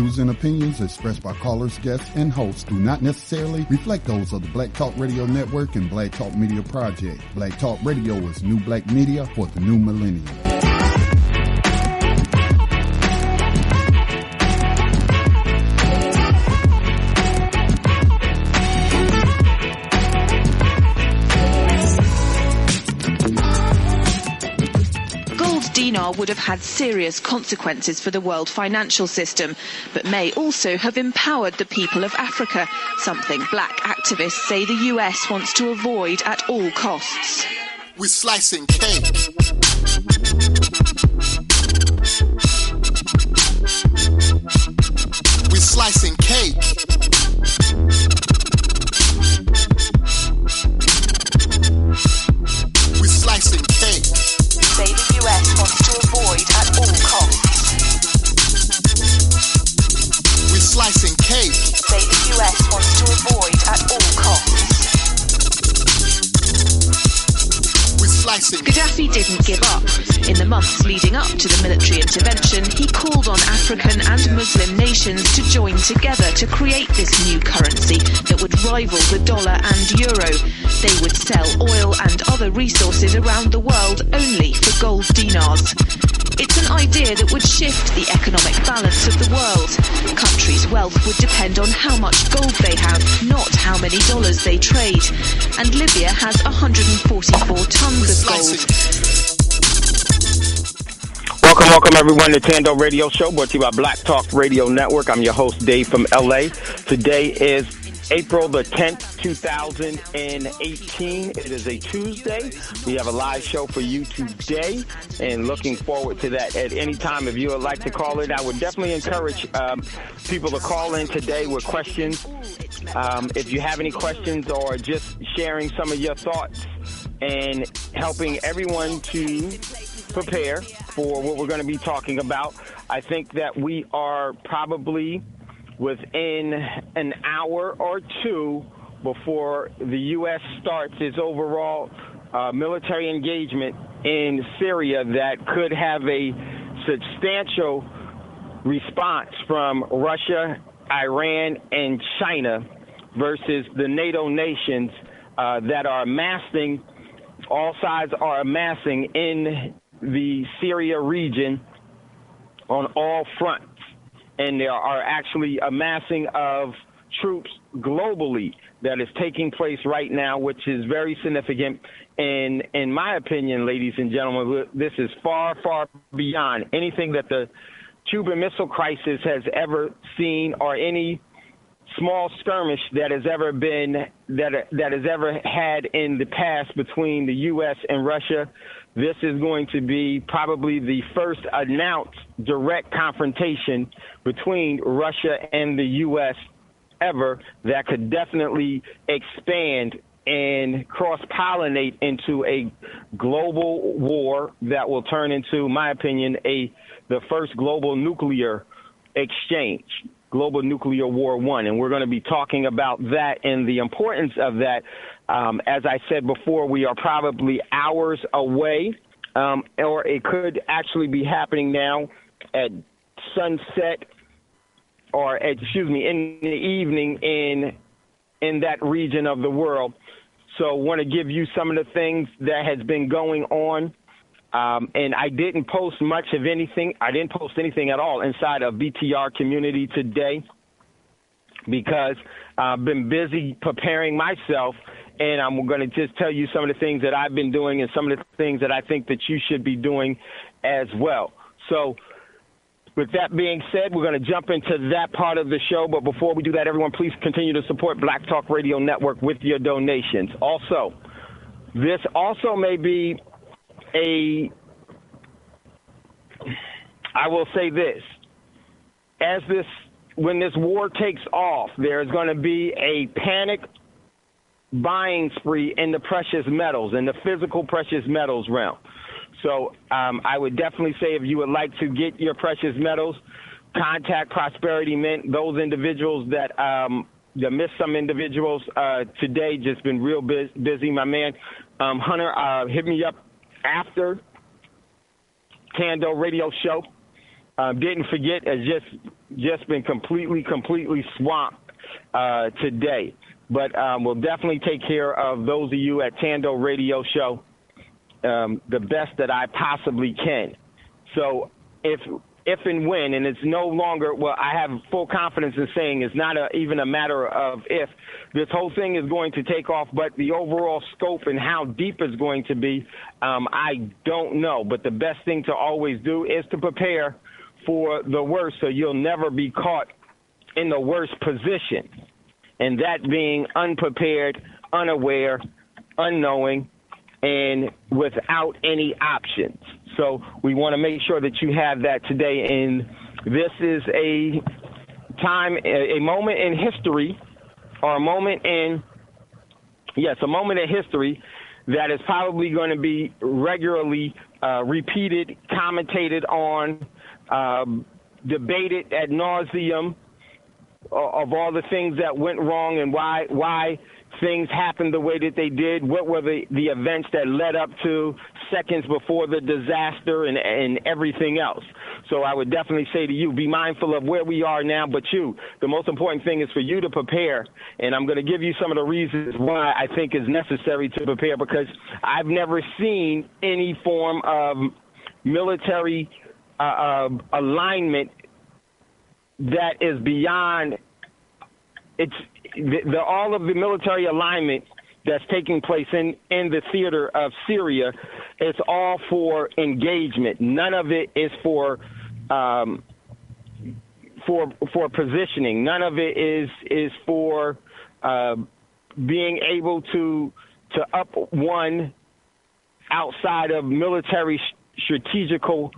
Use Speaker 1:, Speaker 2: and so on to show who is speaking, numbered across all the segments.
Speaker 1: views and opinions expressed by callers, guests, and hosts do not necessarily reflect those of the Black Talk Radio Network and Black Talk Media Project. Black Talk Radio is new black media for the new millennium.
Speaker 2: Dinar would have had serious consequences for the world financial system, but may also have empowered the people of Africa, something black activists say the US wants to avoid at all costs.
Speaker 3: We're slicing cake. We're slicing cake. We're slicing cake.
Speaker 2: Say the US wants to avoid at all costs.
Speaker 3: We're slicing cake.
Speaker 2: Say the US wants to avoid at all costs.
Speaker 3: We're slicing.
Speaker 2: Gaddafi didn't give up. In the months leading up to the military intervention, he called on African and Muslim nations to join together to create this new currency that would rival the dollar and euro. They would sell oil and other resources around the world only for gold dinars. It's an idea that would shift the economic balance of the world. Countries' wealth would depend on how much gold they have, not how many dollars they trade. And Libya has 144 tons of gold.
Speaker 4: Welcome everyone to Thando Radio Show, brought to you by Black Talk Radio Network. I'm your host, Dave from LA. Today is April the 10th, 2018. It is a Tuesday. We have a live show for you today, and looking forward to that at any time. If you would like to call in, I would definitely encourage people to call in today with questions. If you have any questions or just sharing some of your thoughts and helping everyone to prepare for what we're going to be talking about. I think that we are probably within an hour or two before the U.S. starts its overall military engagement in Syria that could have a substantial response from Russia, Iran, and China versus the NATO nations that are amassing, all sides are amassing in the Syria region on all fronts. And there are actually amassing of troops globally that is taking place right now, which is very significant. And in my opinion, ladies and gentlemen, this is far, far beyond anything that the Cuban Missile Crisis has ever seen, or any small skirmish that has ever been that has ever had in the past between the U.S. and Russia. This is going to be probably the first announced direct confrontation between Russia and the U.S. ever that could definitely expand and cross-pollinate into a global war that will turn into, in my opinion, the first global nuclear exchange, global nuclear war one. And we're going to be talking about that and the importance of that. As I said before, we are probably hours away, or it could actually be happening now at sunset, or in the evening in that region of the world. So I want to give you some of the things that has been going on. And I didn't post much of anything. I didn't post anything at all inside of BTR community today because I've been busy preparing myself, and I'm going to just tell you some of the things that I've been doing and some of the things that I think that you should be doing as well. So with that being said, we're going to jump into that part of the show. But before we do that, everyone, please continue to support Black Talk Radio Network with your donations. Also, this also may be I will say this, when this war takes off, there's going to be a panic buying spree in the precious metals, in the physical precious metals realm. So I would definitely say if you would like to get your precious metals, contact Prosperity Mint. Those individuals that missed some individuals today, just been real busy. My man Hunter hit me up after Thando Radio Show, didn't forget, has just been completely swamped today. But we'll definitely take care of those of you at Thando Radio Show the best that I possibly can. So if and when, and it's no longer, well, I have full confidence in saying it's not even a matter of if. This whole thing is going to take off, but the overall scope and how deep it's going to be, I don't know. But the best thing to always do is to prepare for the worst, so you'll never be caught in the worst position, and that being unprepared, unaware, unknowing, and without any options. So we want to make sure that you have that today. And this is a time, a moment in history, or a moment in history that is probably going to be regularly repeated, commentated on, debated ad nauseum of all the things that went wrong and why things happened the way that they did. What were the events that led up to seconds before the disaster and everything else. So I would definitely say to you, be mindful of where we are now, but the most important thing is for you to prepare. And I'm going to give you some of the reasons why I think is necessary to prepare, because I've never seen any form of military alignment that is beyond all of the military alignment that's taking place in the theater of Syria. It's all for engagement. None of it is for positioning. None of it is for being able to up one outside of military strategical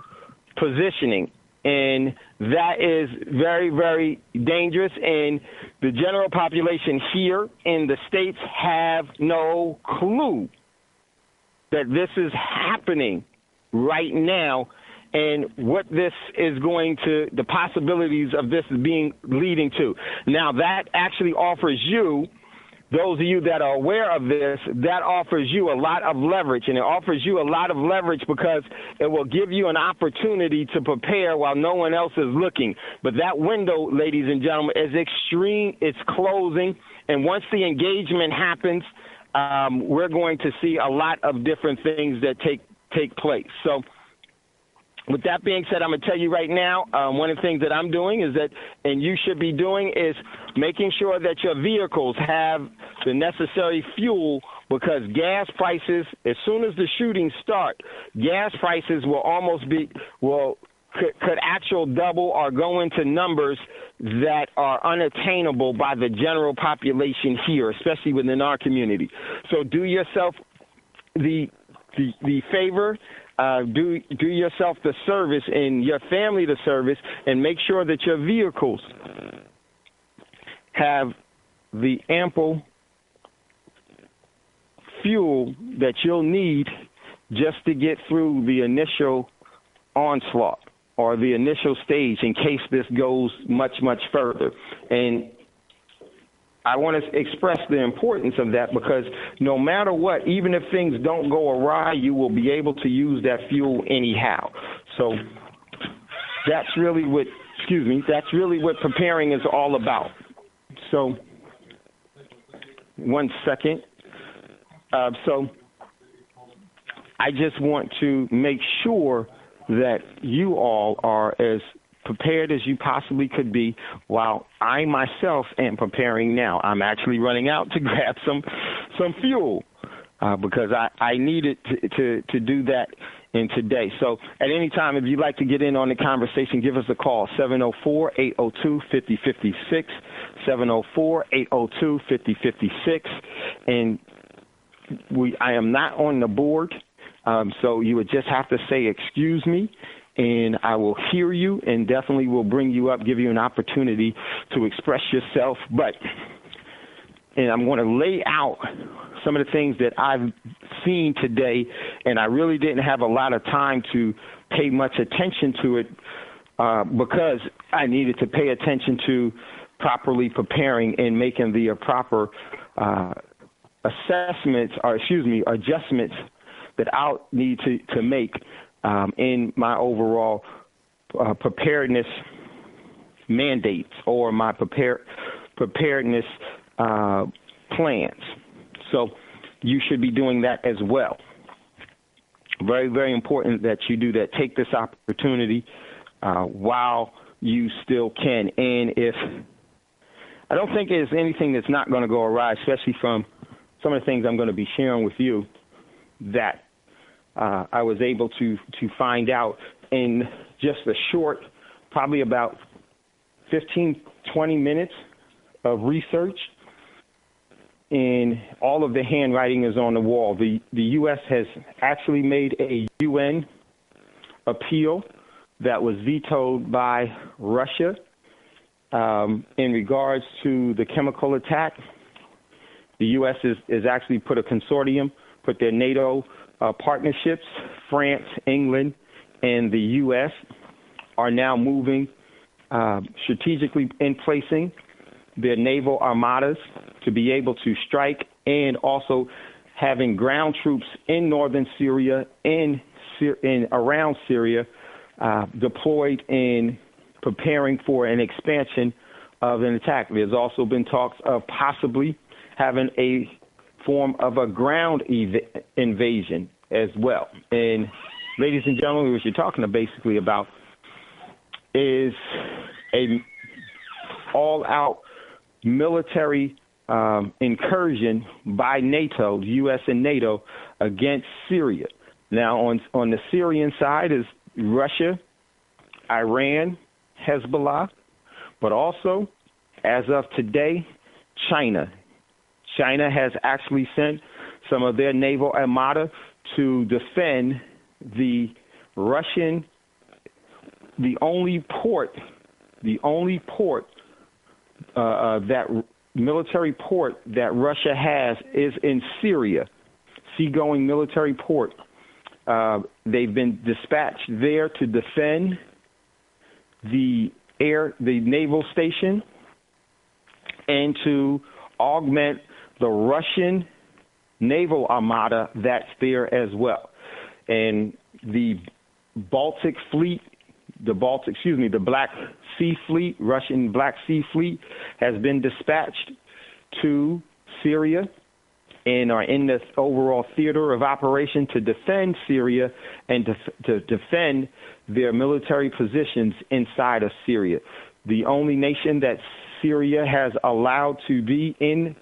Speaker 4: positioning. And that is very, very dangerous. And the general population here in the States have no clue that this is happening right now, and what this is the possibilities of this leading to. Now, that actually offers you, those of you that are aware of this, that offers you a lot of leverage. And it offers you a lot of leverage because it will give you an opportunity to prepare while no one else is looking. But that window, ladies and gentlemen, is extreme. It's closing. And once the engagement happens, we're going to see a lot of different things that take place. So with that being said, I'm going to tell you right now, one of the things that I'm doing is that, and you should be doing, is making sure that your vehicles have the necessary fuel, because gas prices, as soon as the shootings start, gas prices could actually double or go into numbers that are unattainable by the general population here, especially within our community. So do yourself the favor, do yourself the service and your family the service, and make sure that your vehicles have the ample fuel that you'll need just to get through the initial onslaught or the initial stage in case this goes much, much further. And I want to express the importance of that, because no matter what, even if things don't go awry, you will be able to use that fuel anyhow. So that's really what preparing is all about. So one second. So I just want to make sure that you all are as prepared as you possibly could be, while I myself am preparing now. I'm actually running out to grab some fuel because I needed to do that in today. So at any time, if you'd like to get in on the conversation, give us a call, 704-802-5056, 704-802-5056. And I am not on the board, so you would just have to say, excuse me, and I will hear you and definitely will bring you up, give you an opportunity to express yourself. And I'm going to lay out some of the things that I've seen today, and I really didn't have a lot of time to pay much attention to it because I needed to pay attention to properly preparing and making the proper adjustments that I'll need to make in my overall preparedness mandates or my preparedness plans. So you should be doing that as well. Very, very important that you do that. Take this opportunity while you still can. And if I don't think there's anything that's not going to go awry, especially from some of the things I'm going to be sharing with you that I was able to find out in just a short, probably about 15, 20 minutes of research. And all of the handwriting is on the wall. The U.S. has actually made a UN appeal that was vetoed by Russia in regards to the chemical attack. The U.S. is actually put a consortium, put their NATO partnerships, France, England, and the U.S. are now moving strategically in placing their naval armadas to be able to strike, and also having ground troops in northern Syria and around Syria deployed in preparing for an expansion of an attack. There's also been talks of possibly having a form of a ground invasion as well. And ladies and gentlemen, what you're talking basically about is a all-out military incursion by NATO, the U.S. and NATO, against Syria. Now, on the Syrian side is Russia, Iran, Hezbollah, but also, as of today, China. China has actually sent some of their naval armada to defend the only military port that Russia has is in Syria, seagoing military port. They've been dispatched there to defend the naval station and to augment the Russian naval armada that's there as well. And the Baltic Fleet, the Black Sea Fleet, Russian Black Sea Fleet, has been dispatched to Syria and are in this overall theater of operation to defend Syria and to defend their military positions inside of Syria. The only nation that Syria has allowed to be in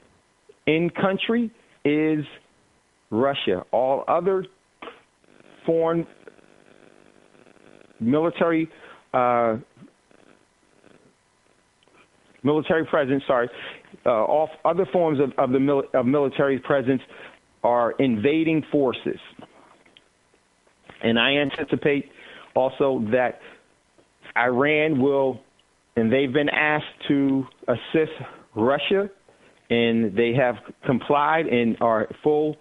Speaker 4: country is Russia. All other foreign military presence, all other forms of military presence are invading forces. And I anticipate also that Iran will, and they've been asked to assist Russia, and they have complied and are fully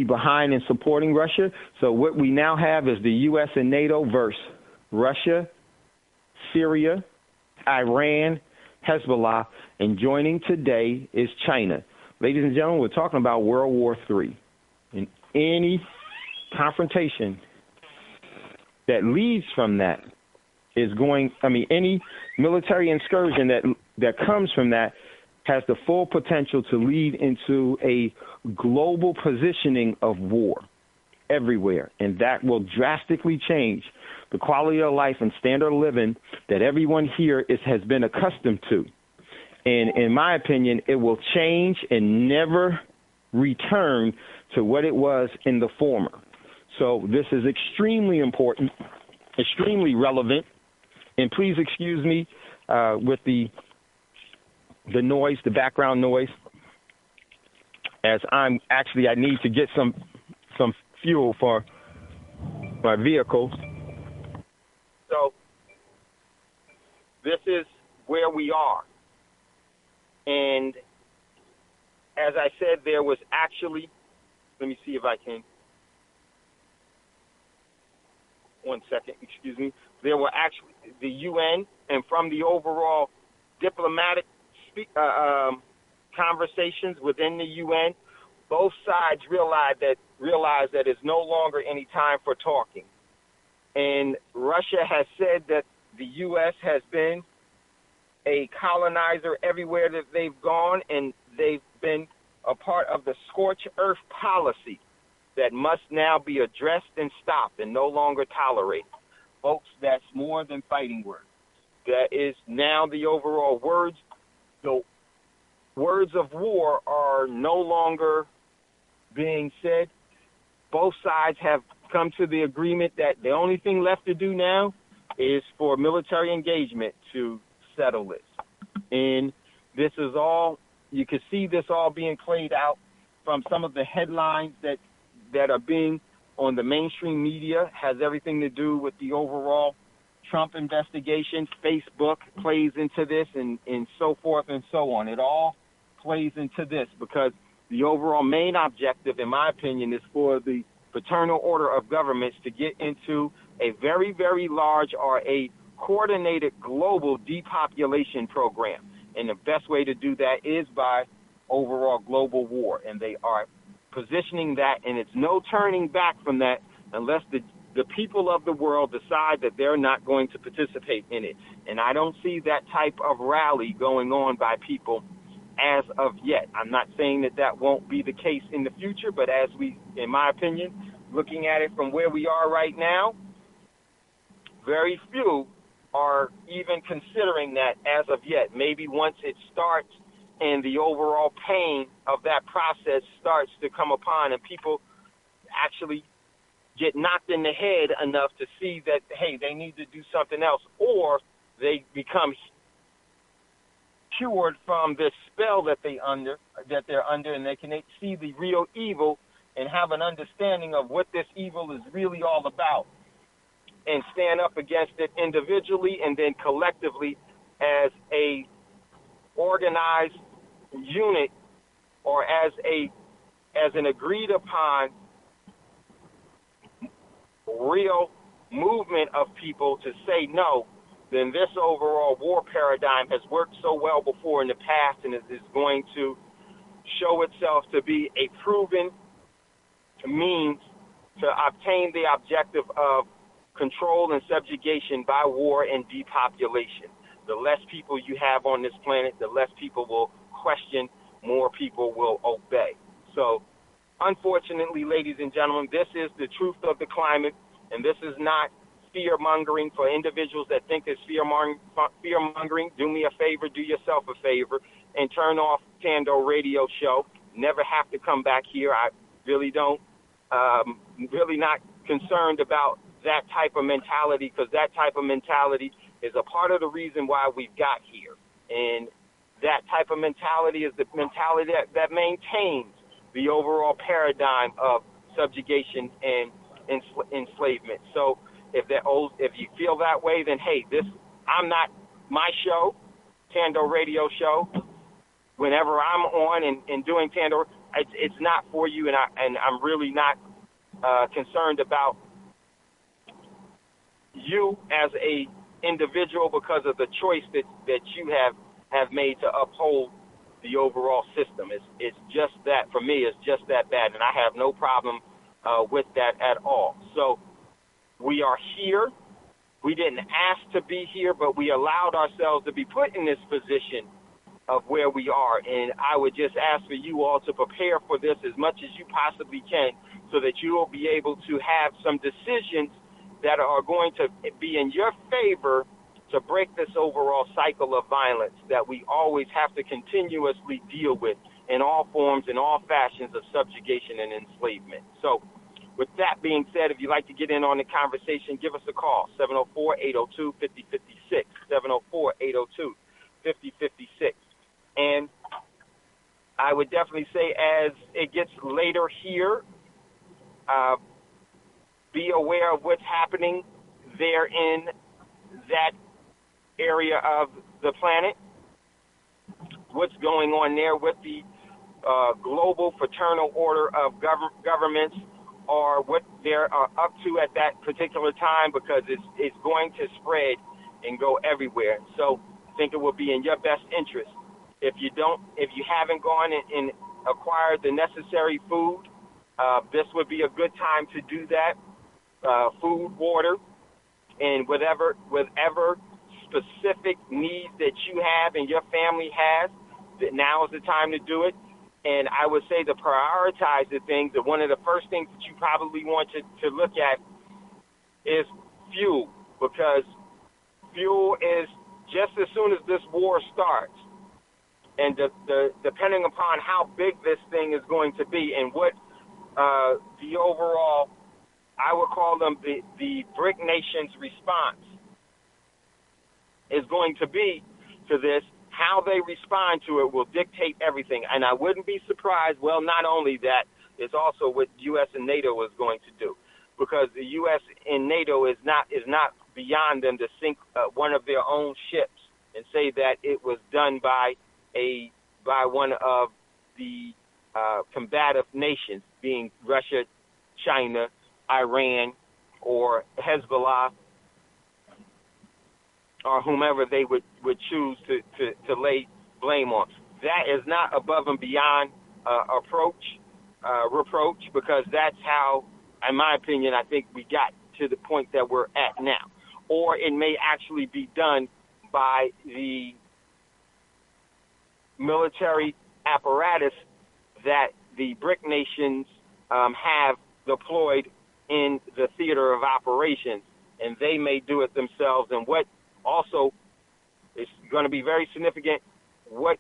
Speaker 4: behind in supporting Russia. So what we now have is the U.S. and NATO versus Russia, Syria, Iran, Hezbollah, and joining today is China. Ladies and gentlemen, we're talking about World War III. And any confrontation that leads from that is any military excursion that comes from that has the full potential to lead into a global positioning of war everywhere. And that will drastically change the quality of life and standard of living that everyone here has been accustomed to. And in my opinion, it will change and never return to what it was in the former. So this is extremely important, extremely relevant. And please excuse me with the noise, the background noise, as I need to get some fuel for my vehicle. So this is where we are. And as I said, there was actually, let me see if I can, one second, excuse me. There were actually the UN, and from the overall diplomatic conversations within the UN, both sides realize that it's no longer any time for talking. And Russia has said that the U.S. has been a colonizer everywhere that they've gone, and they've been a part of the scorched earth policy that must now be addressed and stopped and no longer tolerated. Folks, that's more than fighting words. That is now the overall words. The words of war are no longer being said. Both sides have come to the agreement that the only thing left to do now is for military engagement to settle this. And this is all, you can see this all being played out from some of the headlines that are being on the mainstream media. Has everything to do with the overall Trump investigation. Facebook plays into this and so forth and so on. It all plays into this because the overall main objective, in my opinion, is for the fraternal order of governments to get into a very, very large or a coordinated global depopulation program. And the best way to do that is by overall global war. And they are positioning that, and it's no turning back from that unless the people of the world decide that they're not going to participate in it. And I don't see that type of rally going on by people as of yet. I'm not saying that won't be the case in the future, but as we, in my opinion, looking at it from where we are right now, very few are even considering that as of yet. Maybe once it starts and the overall pain of that process starts to come upon and people actually get knocked in the head enough to see that, hey, they need to do something else, or they become cured from this spell that they're under, and they can see the real evil and have an understanding of what this evil is really all about and stand up against it individually and then collectively as a organized unit or as an agreed upon real movement of people to say no, then this overall war paradigm has worked so well before in the past and is going to show itself to be a proven means to obtain the objective of control and subjugation by war and depopulation. The less people you have on this planet, the less people will question, more people will obey. So, unfortunately, ladies and gentlemen, this is the truth of the climate, and this is not fear-mongering for individuals that think it's fear-mongering. Do me a favor, do yourself a favor, and turn off Thando Radio Show. Never have to come back here. I really don't, really not concerned about that type of mentality, because that type of mentality is a part of the reason why we've got here. And that type of mentality is the mentality that maintains the overall paradigm of subjugation and enslavement. So if you feel that way, then hey, I'm not my show, Thando Radio Show. Whenever I'm on and doing Thando, it's not for you, and I'm really not concerned about you as a individual because of the choice that you have made to uphold the overall system. It's just that, for me, it's just that bad, and I have no problem with that at all. So we are here. We didn't ask to be here, but we allowed ourselves to be put in this position of where we are, and I would just ask for you all to prepare for this as much as you possibly can so that you will be able to have some decisions that are going to be in your favor to break this overall cycle of violence that we always have to continuously deal with in all forms, in all fashions of subjugation and enslavement. So with that being said, if you'd like to get in on the conversation, give us a call, 704-802-5056, 704-802-5056. And I would definitely say as it gets later here, be aware of what's happening there in that area of the planet, what's going on there with the global fraternal order of governments, or what they're up to at that particular time, because it's going to spread and go everywhere. So I think it would be in your best interest. If you haven't gone and acquired the necessary food, this would be a good time to do that. Food, water, and whatever specific needs that you have and your family has, that now is the time to do it. And I would say to prioritize the things, that one of the first things that you probably want to look at is fuel, because fuel is, just as soon as this war starts, and depending upon how big this thing is going to be and what the overall, I would call them the BRIC nations' response is going to be to this, how they respond to it will dictate everything. And I wouldn't be surprised, well, not only that, it's also what U.S. and NATO is going to do, because the U.S. and NATO is not beyond them to sink one of their own ships and say that it was done by one of the combative nations, being Russia, China, Iran, or Hezbollah, or whomever they would choose to lay blame on. That is not above and beyond reproach, because that's how, in my opinion, I think we got to the point that we're at now. Or it may actually be done by the military apparatus that the BRIC nations have deployed in the theater of operations, and they may do it themselves. And what also is going to be very significant, what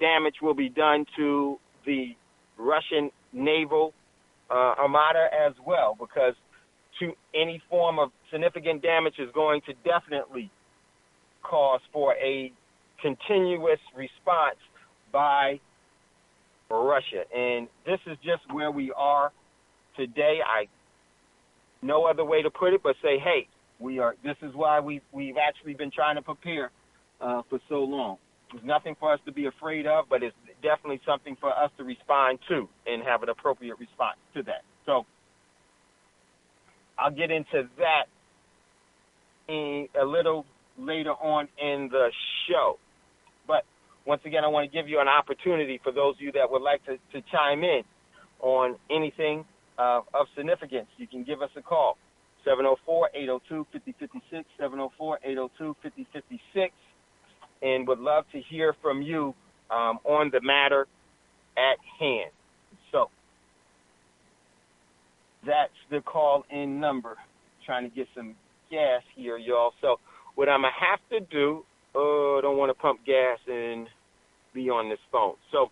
Speaker 4: damage will be done to the Russian naval armada as well, because to any form of significant damage is going to definitely cause for a continuous response by Russia. And this is just where we are today. No other way to put it but say, hey, this is why we've actually been trying to prepare for so long. There's nothing for us to be afraid of, but it's definitely something for us to respond to and have an appropriate response to that. So I'll get into that a little later on in the show. But once again, I want to give you an opportunity for those of you that would like to chime in on anything of significance. You can give us a call, 704-802-5056, 704-802-5056, and would love to hear from you on the matter at hand. So that's the call-in number. Trying to get some gas here, y'all. So what I'm going to have to do, I don't want to pump gas and be on this phone. So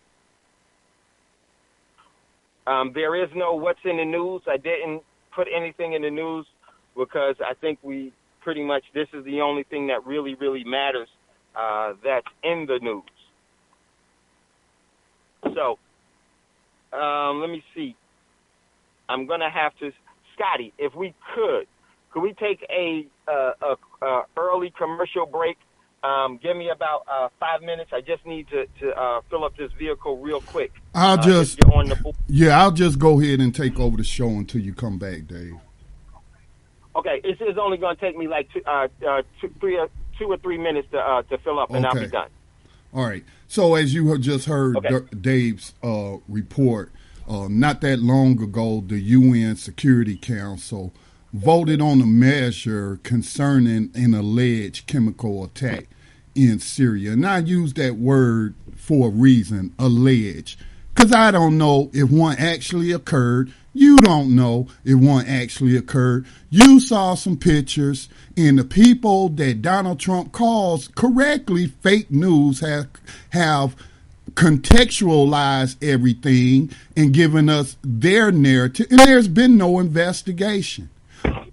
Speaker 4: there is no what's in the news. I didn't put anything in the news because I think we pretty much, this is the only thing that really, really matters that's in the news. So let me see. I'm going to have to, Scotty, if we could we take a early commercial break? Give me about 5 minutes. I just need to fill up this vehicle real quick.
Speaker 1: I'll just go ahead and take over the show until you come back, Dave.
Speaker 4: Okay, it's only going to take me like 2 or 3 minutes to fill up, and I'll be done.
Speaker 1: All right. So as you have just heard Dave's report, not that long ago, the UN Security Council voted on a measure concerning an alleged chemical attack in Syria. And I use that word for a reason, alleged, because I don't know if one actually occurred. You don't know if one actually occurred. You saw some pictures, and the people that Donald Trump calls correctly fake news have contextualized everything and given us their narrative, and there's been no investigation.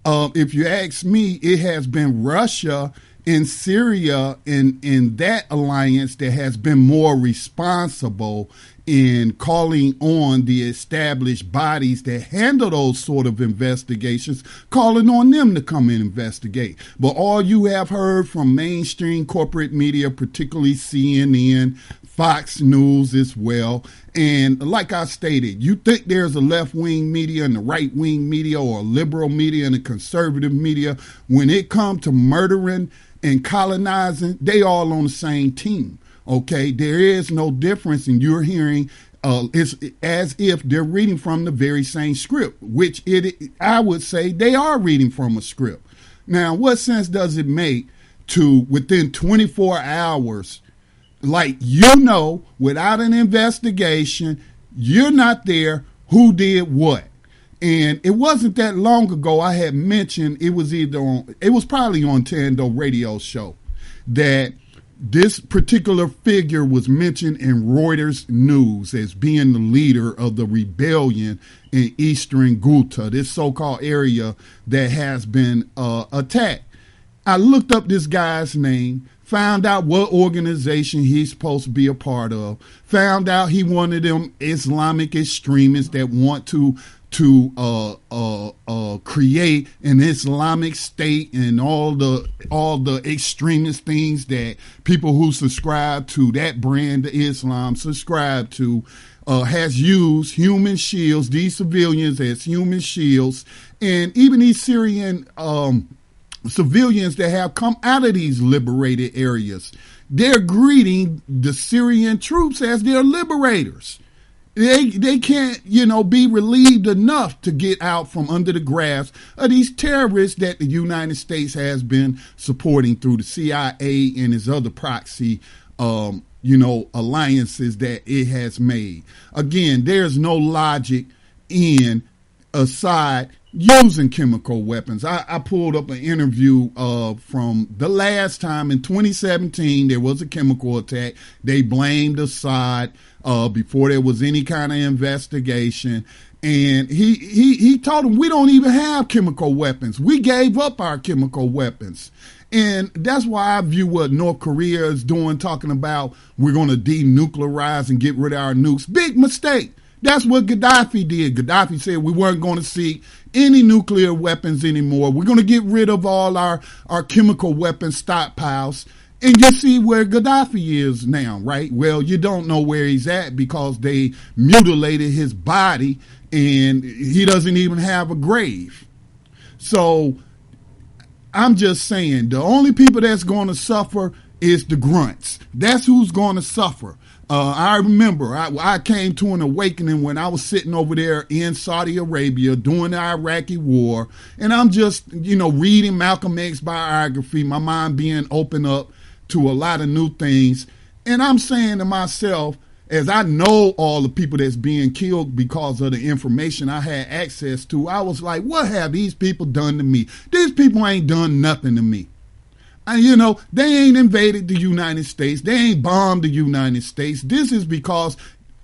Speaker 1: If you ask me, it has been Russia and Syria in that alliance that has been more responsible in calling on the established bodies that handle those sort of investigations, calling on them to come and investigate. But all you have heard from mainstream corporate media, particularly CNN, Fox News as well, and like I stated, you think there's a left-wing media and a right-wing media, or a liberal media and a conservative media. When it comes to murdering and colonizing, they all on the same team. Okay, there is no difference, and you're hearing it's as if they're reading from the very same script, which I would say they are reading from a script. Now, what sense does it make to, within 24 hours, like, without an investigation, you're not there, who did what? And it wasn't that long ago I had mentioned, it was probably on Thando Radio Show, that this particular figure was mentioned in Reuters News as being the leader of the rebellion in Eastern Ghouta, this so-called area that has been attacked. I looked up this guy's name, found out what organization he's supposed to be a part of, found out he one of them Islamic extremists that want to create an Islamic state and all the extremist things that people who subscribe to that brand of Islam subscribe to, has used human shields, these civilians as human shields, and even these Syrian civilians that have come out of these liberated areas, they're greeting the Syrian troops as their liberators. They can't, be relieved enough to get out from under the grasp of these terrorists that the United States has been supporting through the CIA and its other proxy, alliances that it has made. Again, there's no logic in Assad using chemical weapons. I pulled up an interview from the last time in 2017 there was a chemical attack. They blamed Assad before there was any kind of investigation. And he told them, we don't even have chemical weapons. We gave up our chemical weapons. And that's why I view what North Korea is doing, talking about we're going to denuclearize and get rid of our nukes. Big mistake. That's what Gaddafi did. Gaddafi said we weren't going to seek any nuclear weapons anymore. We're going to get rid of all our chemical weapons stockpiles. And you see where Gaddafi is now, right? Well, you don't know where he's at because they mutilated his body and he doesn't even have a grave. So I'm just saying the only people that's going to suffer is the grunts. That's who's going to suffer. I remember I came to an awakening when I was sitting over there in Saudi Arabia during the Iraqi war, and I'm just, reading Malcolm X's biography, my mind being opened up to a lot of new things. And I'm saying to myself, as I know all the people that's being killed because of the information I had access to, I was like, what have these people done to me? These people ain't done nothing to me. And, they ain't invaded the United States. They ain't bombed the United States. This is because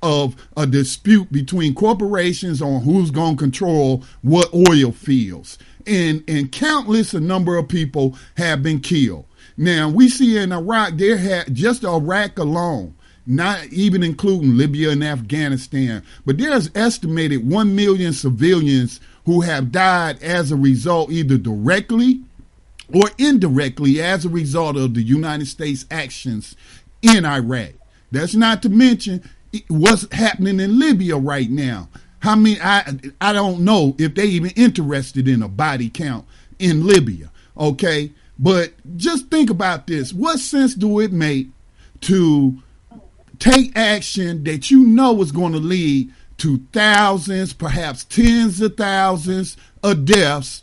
Speaker 1: of a dispute between corporations on who's going to control what oil fields. And countless a number of people have been killed. Now, we see in Iraq, there had just Iraq alone, not even including Libya and Afghanistan, but there's estimated 1 million civilians who have died as a result, either directly or indirectly as a result of the United States actions in Iraq. That's not to mention what's happening in Libya right now. I don't know if they even interested in a body count in Libya, okay? But just think about this. What sense do it make to take action that you know is going to lead to thousands, perhaps tens of thousands of deaths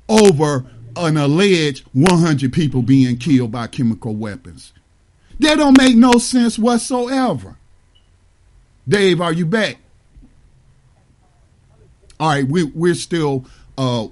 Speaker 1: over an alleged 100 people being killed by chemical weapons? That don't make no sense whatsoever. Dave, are you back? All right, we're still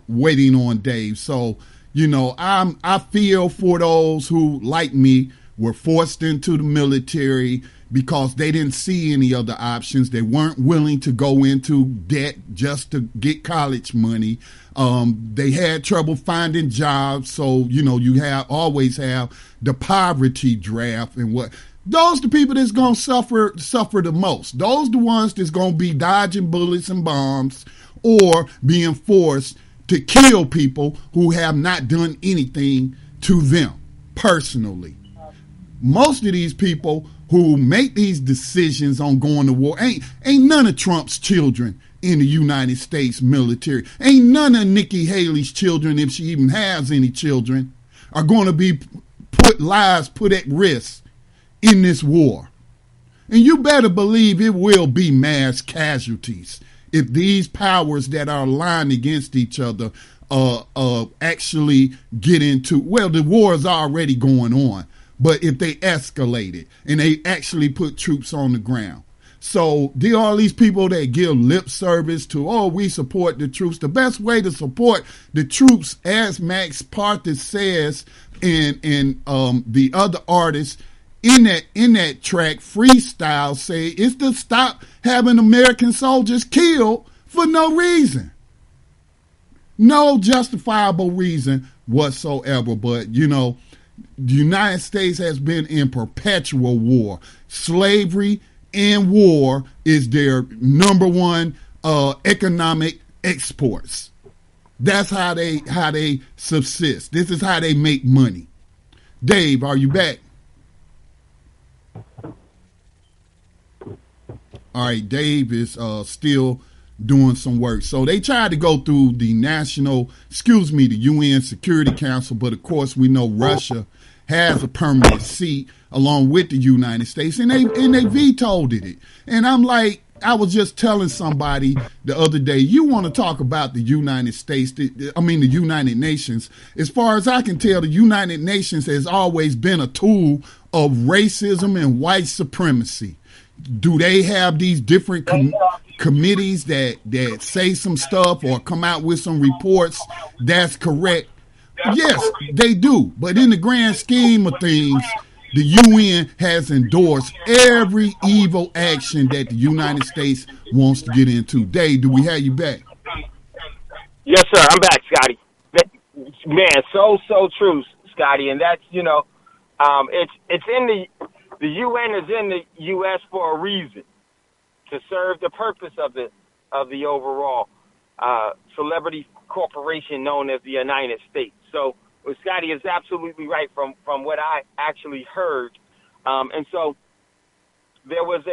Speaker 1: waiting on Dave. So, I feel for those who, like me, were forced into the military because they didn't see any other options. They weren't willing to go into debt just to get college money. They had trouble finding jobs. So, you always have the poverty draft and what. Those the people that's going to suffer the most. Those the ones that's going to be dodging bullets and bombs or being forced to kill people who have not done anything to them personally. Most of these people who make these decisions on going to war ain't none of Trump's children in the United States military. Ain't none of Nikki Haley's children, if she even has any children, are going to be lives put at risk in this war. And you better believe it will be mass casualties if these powers that are aligned against each other actually get into, well, the war is already going on, but if they escalate it and they actually put troops on the ground. So there are all these people that give lip service to, oh, we support the troops. The best way to support the troops, as Max Parthes says, and the other artists in that track, Freestyle, say, is to stop having American soldiers killed for no reason. No justifiable reason whatsoever. But, you know, the United States has been in perpetual war. Slavery and war is their number one economic exports. That's how they subsist. This is how they make money. Dave, are you back? All right, Dave is still doing some work. So they tried to go through the the UN Security Council, but of course we know Russia has a permanent seat along with the United States, and they vetoed it. And I'm like, I was just telling somebody the other day, you want to talk about the United States, the United Nations. As far as I can tell, the United Nations has always been a tool of racism and white supremacy. Do they have these different committees that say some stuff or come out with some reports that's correct? Yes, they do. But in the grand scheme of things, the UN has endorsed every evil action that the United States wants to get into. Dave, do we have you back?
Speaker 4: Yes, sir. I'm back, Scotty. Man, so true, Scotty. And that's, it's in the UN is in the U.S. for a reason, to serve the purpose of the overall celebrity corporation known as the United States. So Scotty is absolutely right from what I actually heard. And so there was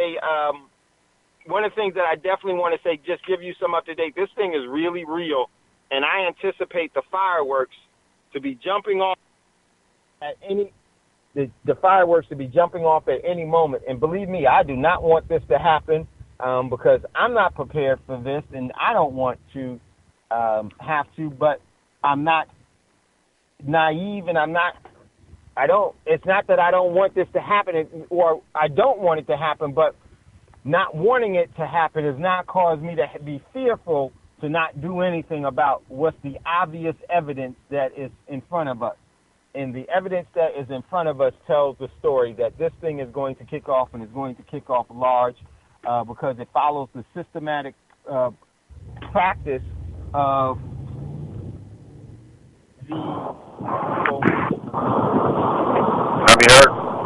Speaker 4: one of the things that I definitely want to say, just give you some up to date. This thing is really real, and I anticipate the fireworks to be jumping off at the fireworks to be jumping off at any moment. And believe me, I do not want this to happen because I'm not prepared for this, and I don't want to have to, but I'm not naive, and it's not that I don't want this to happen, or I don't want it to happen, but not wanting it to happen has not caused me to be fearful to not do anything about what's the obvious evidence that is in front of us. And the evidence that is in front of us tells the story that this thing is going to kick off, and is going to kick off large because it follows the systematic practice of the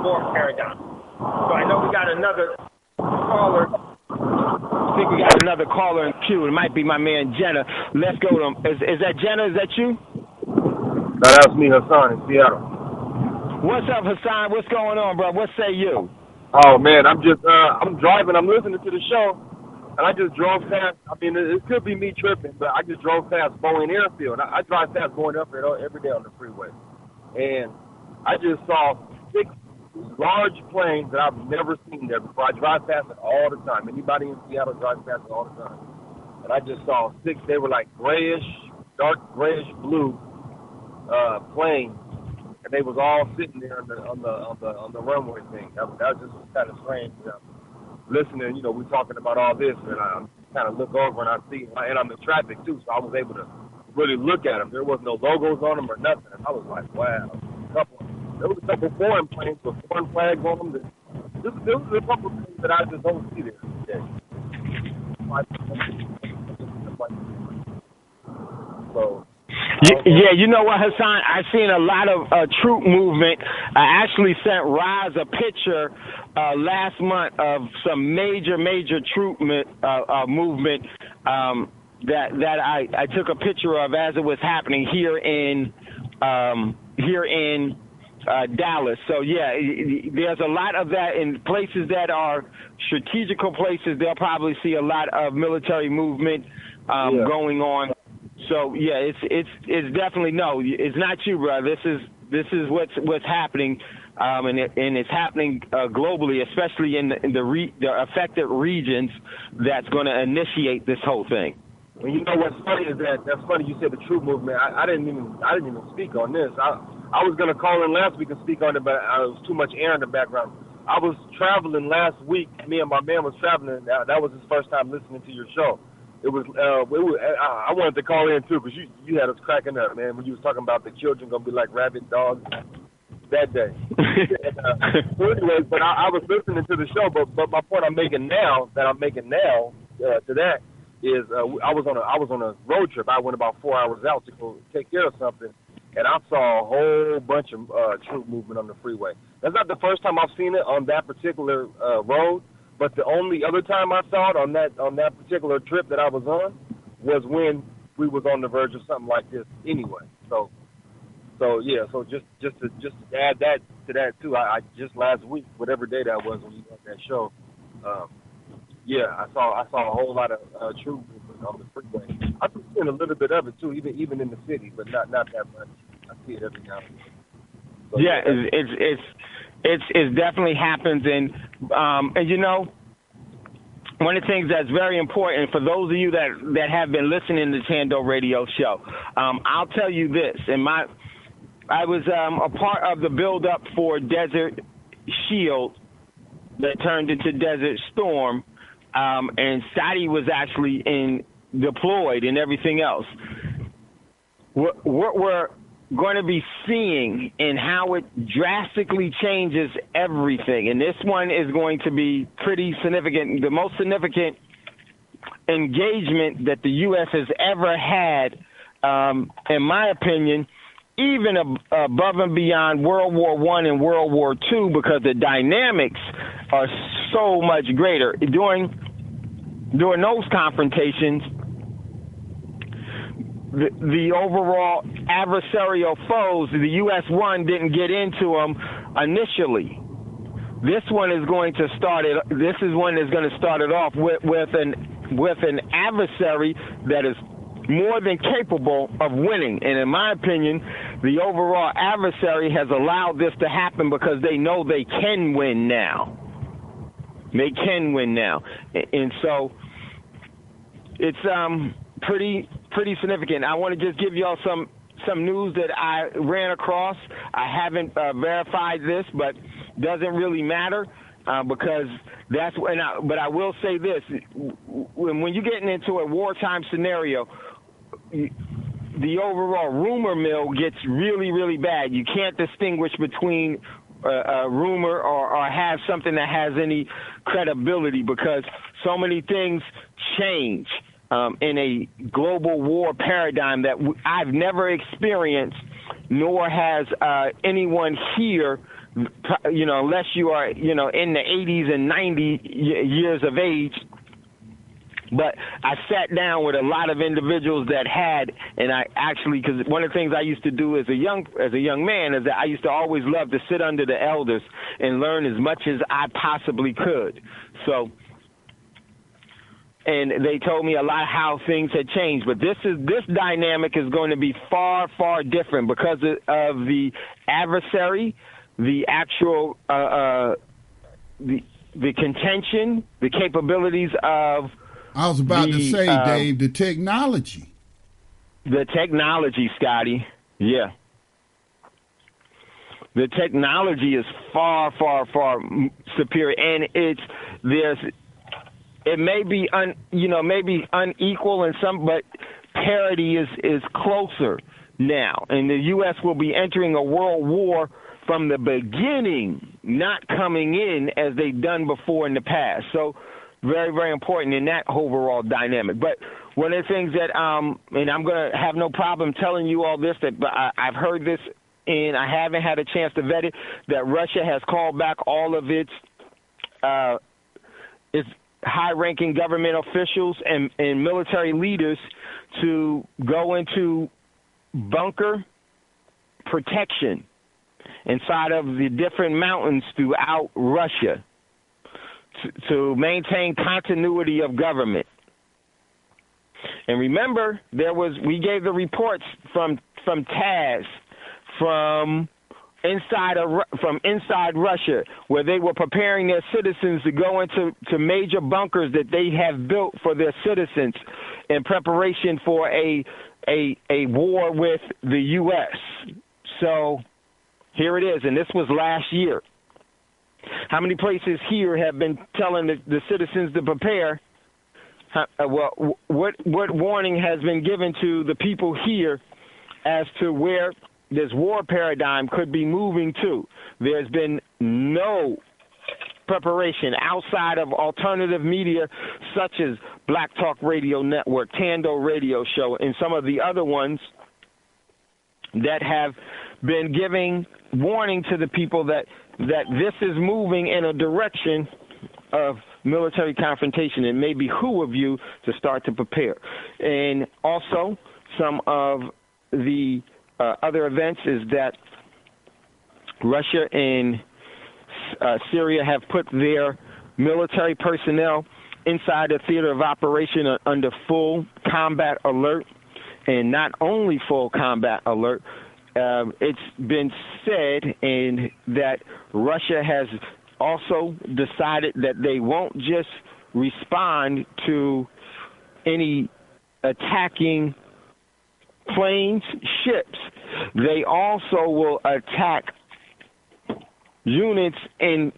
Speaker 4: war paradigm. So I know we got another caller. I think we got another caller in queue. It might be my man Jenna. Let's go to him. Is that Jenna? Is that you?
Speaker 5: No, that's me, Hassan, in Seattle.
Speaker 4: What's up, Hassan? What's going on, bro? What say you?
Speaker 5: Oh, man, I'm driving. I'm listening to the show, and I just drove past. I mean, it could be me tripping, but I just drove past Boeing Airfield. I drive past Boeing Airfield every day on the freeway. And I just saw 6 large planes that I've never seen there before. I drive past it all the time. Anybody in Seattle drives past it all the time. And I just saw 6. They were like dark grayish blue planes, and they was all sitting there on the runway thing. That was just kind of strange. Listening, we're talking about all this, and I kind of look over and I see, and I'm in traffic too, so I was able to really look at them. There was no logos on them or nothing. And I was like, wow. There was a couple foreign planes with foreign flags on them. There was a couple of things that I just don't see there today. So.
Speaker 4: Yeah, you know what, Hassan? I've seen a lot of troop movement. I actually sent Roz a picture last month of some major troop movement that I took a picture of as it was happening here in Dallas. So yeah, there's a lot of that in places that are strategical places. They'll probably see a lot of military movement going on. So yeah, it's definitely no. It's not you, bro. This is what's happening, and it's happening globally, especially in the affected regions. That's going to initiate this whole thing.
Speaker 5: And you know what's funny is that's funny you said the Truth Movement. I didn't even speak on this. I was gonna call in last week and speak on it, but it was too much air in the background. I was traveling last week. Me and my man was traveling. That was his first time listening to your show. It was. I wanted to call in too because you had us cracking up, man, when you was talking about the children gonna be like rabid dogs that day. So anyways, but I was listening to the show. But my point I'm making now to that is I was on a road trip. I went about 4 hours out to go take care of something, and I saw a whole bunch of troop movement on the freeway. That's not the first time I've seen it on that particular road, but the only other time I saw it on that particular trip that I was on was when we was on the verge of something like this anyway. So yeah. So just to add that to that too, I just last week, whatever day that was when you had that show. Yeah, I saw a whole lot of troop movement on the freeway. I've been seeing a little bit of it too, even in the city, but not that much. I see it every now and then. So,
Speaker 4: yeah, it definitely happens, and you know, one of the things that's very important for those of you that have been listening to the Thando Radio Show, I'll tell you this, I was a part of the build-up for Desert Shield that turned into Desert Storm. And Scotty was actually deployed and everything else. What we're going to be seeing and how it drastically changes everything. And this one is going to be pretty significant, the most significant engagement that the U.S. has ever had, in my opinion, even above and beyond World War I and World War II, because the dynamics are so much greater. During those confrontations, the overall adversarial foes, the U.S. one didn't get into them initially. This one is going to start it. This is one that's going to start it off with an adversary that is more than capable of winning. And in my opinion, the overall adversary has allowed this to happen because they know they can win now. They can win now. And so it's pretty significant. I want to just give y'all some news that I ran across. I haven't verified this, but doesn't really matter because that's when. But I will say this: when you're getting into a wartime scenario, the overall rumor mill gets really, really bad. You can't distinguish between a rumor or have something that has any credibility because so many things change in a global war paradigm that I've never experienced, nor has anyone here, unless you are, in the 80s and 90 years of age. But I sat down with a lot of individuals that had, and I actually, because one of the things I used to do as a young man is that I used to always love to sit under the elders and learn as much as I possibly could. So, and they told me a lot how things had changed. But this dynamic is going to be far, far different because of the adversary, the actual, the contention, the capabilities of.
Speaker 1: I was about to say, Dave, the technology.
Speaker 4: The technology, Scotty. Yeah. The technology is far, far, far superior, and it may be maybe unequal in some, but parity is closer now, and the U.S. will be entering a world war from the beginning, not coming in as they've done before in the past. So. Very, very important in that overall dynamic. But one of the things that, and I'm going to have no problem telling you all this, but I've heard this and I haven't had a chance to vet it, that Russia has called back all of its high-ranking government officials and military leaders to go into bunker protection inside of the different mountains throughout Russia. To maintain continuity of government. And remember, we gave the reports from TASS, from inside Russia, where they were preparing their citizens to go into major bunkers that they have built for their citizens in preparation for a war with the U.S. So here it is, and this was last year. How many places here have been telling the citizens to prepare? Well, what warning has been given to the people here as to where this war paradigm could be moving to? There's been no preparation outside of alternative media such as Black Talk Radio Network, Thando Radio Show, and some of the other ones that have been giving warning to the people that this is moving in a direction of military confrontation. It may behoove you to start to prepare. And also, some of the other events is that Russia and Syria have put their military personnel inside the theater of operation under full combat alert. And not only full combat alert, it's been said that Russia has also decided that they won't just respond to any attacking planes, ships. They also will attack units and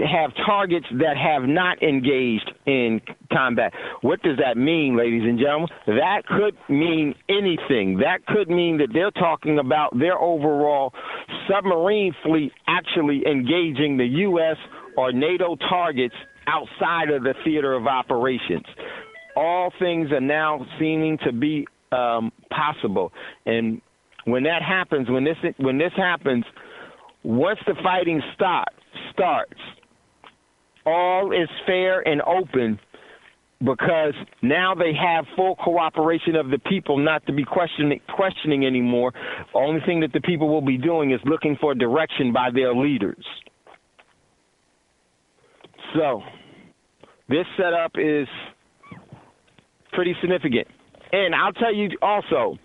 Speaker 4: have targets that have not engaged in combat. What does that mean, ladies and gentlemen? That could mean anything. That could mean that they're talking about their overall submarine fleet actually engaging the U.S. or NATO targets outside of the theater of operations. All things are now seeming to be possible. And when that happens, when this happens, once the fighting starts, all is fair and open, because now they have full cooperation of the people not to be questioning anymore. The only thing that the people will be doing is looking for direction by their leaders. So this setup is pretty significant. And I'll tell you also,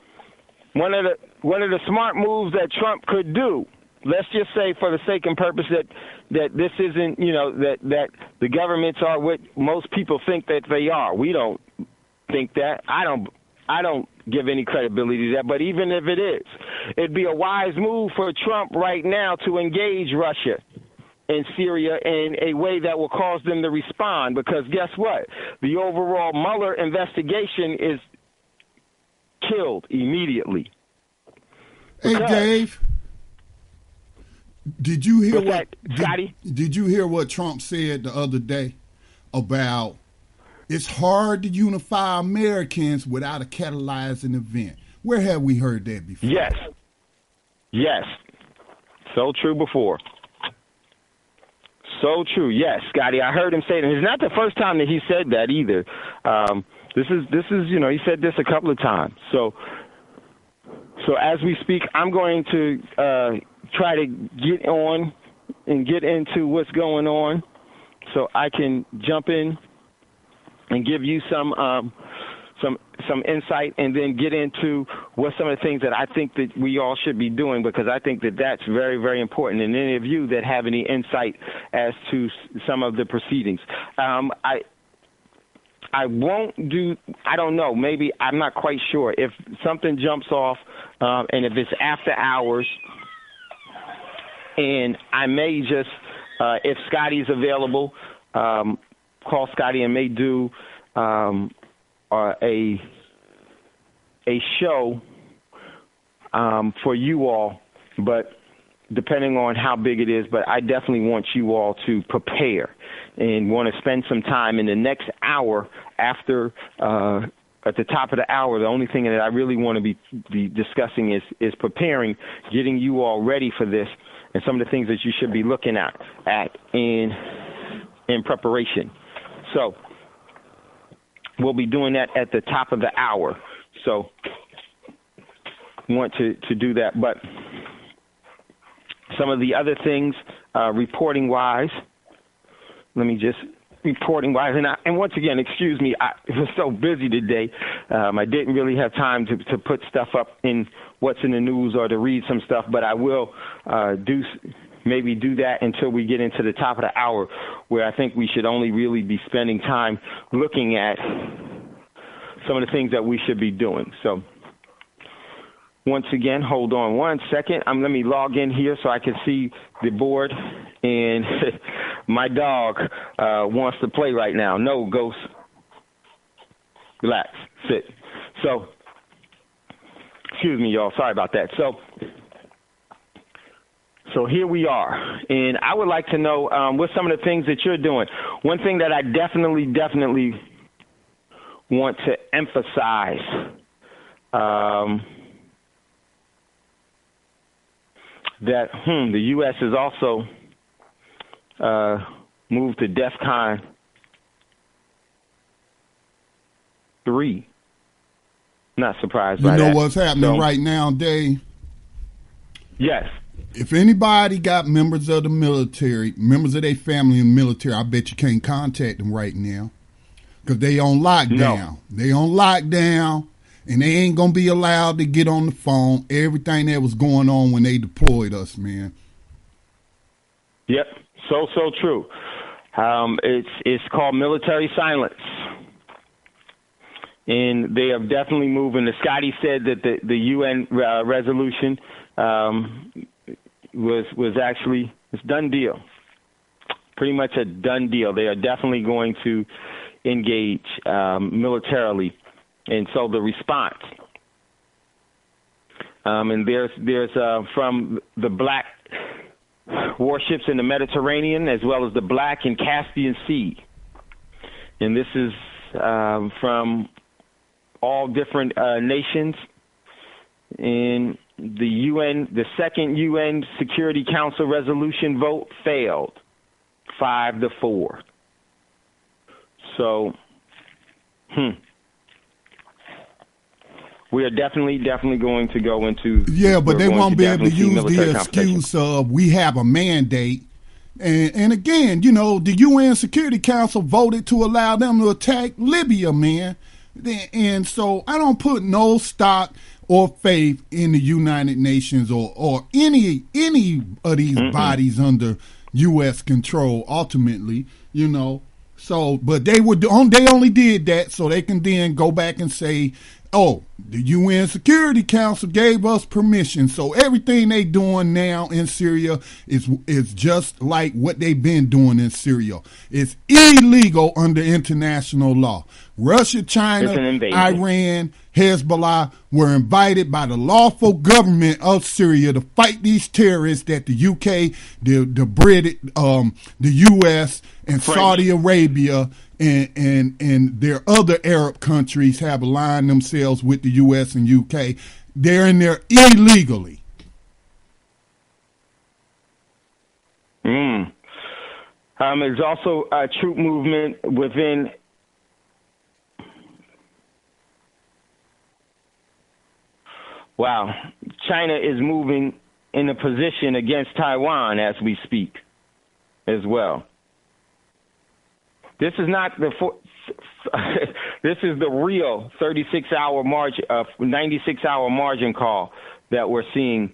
Speaker 4: one of the smart moves that Trump could do, let's just say for the sake and purpose that this isn't, that the governments are what most people think that they are. We don't think that. I don't give any credibility to that. But even if it is, it'd be a wise move for Trump right now to engage Russia and Syria in a way that will cause them to respond. Because guess what? The overall Mueller investigation is killed immediately.
Speaker 1: Hey, Dave. Did you hear Did you hear what Trump said the other day about it's hard to unify Americans without a catalyzing event? Where have we heard that before?
Speaker 4: Yes. So true before. So true. Yes, Scotty. I heard him say it. And it's not the first time that he said that either. This is he said this a couple of times. So as we speak, I'm going to try to get on and get into what's going on so I can jump in and give you some insight, and then get into what some of the things that I think that we all should be doing, because I think that that's very, very important. And any of you that have any insight as to some of the proceedings, I don't know, maybe, I'm not quite sure if something jumps off and if it's after hours, and I may just, if Scotty's available, call Scotty and may do a show for you all, but depending on how big it is. But I definitely want you all to prepare and want to spend some time in the next hour after at the top of the hour. The only thing that I really want to be discussing is preparing, getting you all ready for this, and some of the things that you should be looking at in preparation. So we'll be doing that at the top of the hour. So want to do that. But some of the other things, reporting-wise, and once again, excuse me, I was so busy today. I didn't really have time to put stuff up in what's in the news or to read some stuff, but I will do that until we get into the top of the hour, where I think we should only really be spending time looking at some of the things that we should be doing. So once again, hold on one second. Let me log in here so I can see the board. And my dog wants to play right now. No, Ghost. Relax. Sit. So, excuse me, y'all. Sorry about that. So here we are. And I would like to know what some of the things that you're doing. One thing that I definitely want to emphasize that the U.S. has also moved to DEFCON 3. Not surprised by that.
Speaker 1: You know what's happening right now, Dave?
Speaker 4: Yes.
Speaker 1: If anybody got members of the military, members of their family in the military, I bet you can't contact them right now because they on lockdown.
Speaker 4: No.
Speaker 1: They on lockdown. And they ain't going to be allowed to get on the phone. Everything that was going on when they deployed us, man.
Speaker 4: Yep, so true. It's called military silence. And they are definitely moving. Scotty said that the UN resolution was actually, it's done deal. Pretty much a done deal. They are definitely going to engage militarily. And so the response, and there's from the black warships in the Mediterranean as well as the Black and Caspian Sea, and this is from all different nations. And the second UN Security Council resolution vote failed, 5-4. So, we are definitely going to go into.
Speaker 1: Yeah, but they won't be able to use the excuse of we have a mandate. And again, you know, the UN Security Council voted to allow them to attack Libya, man. And so I don't put no stock or faith in the United Nations or any of these bodies under U.S. control ultimately, you know. So, but they only did that so they can then go back and say, oh, the UN Security Council gave us permission. So everything they doing now in Syria is just like what they've been doing in Syria. It's illegal under international law. Russia, China, Iran, Hezbollah were invited by the lawful government of Syria to fight these terrorists that the UK, the British, the US, and French. Saudi Arabia and their other Arab countries have aligned themselves with the U.S. and UK. They're in there illegally.
Speaker 4: There's also a troop movement within China is moving in a position against Taiwan as we speak as well. This is not this is the real 96-hour margin, 96-hour margin call that we're seeing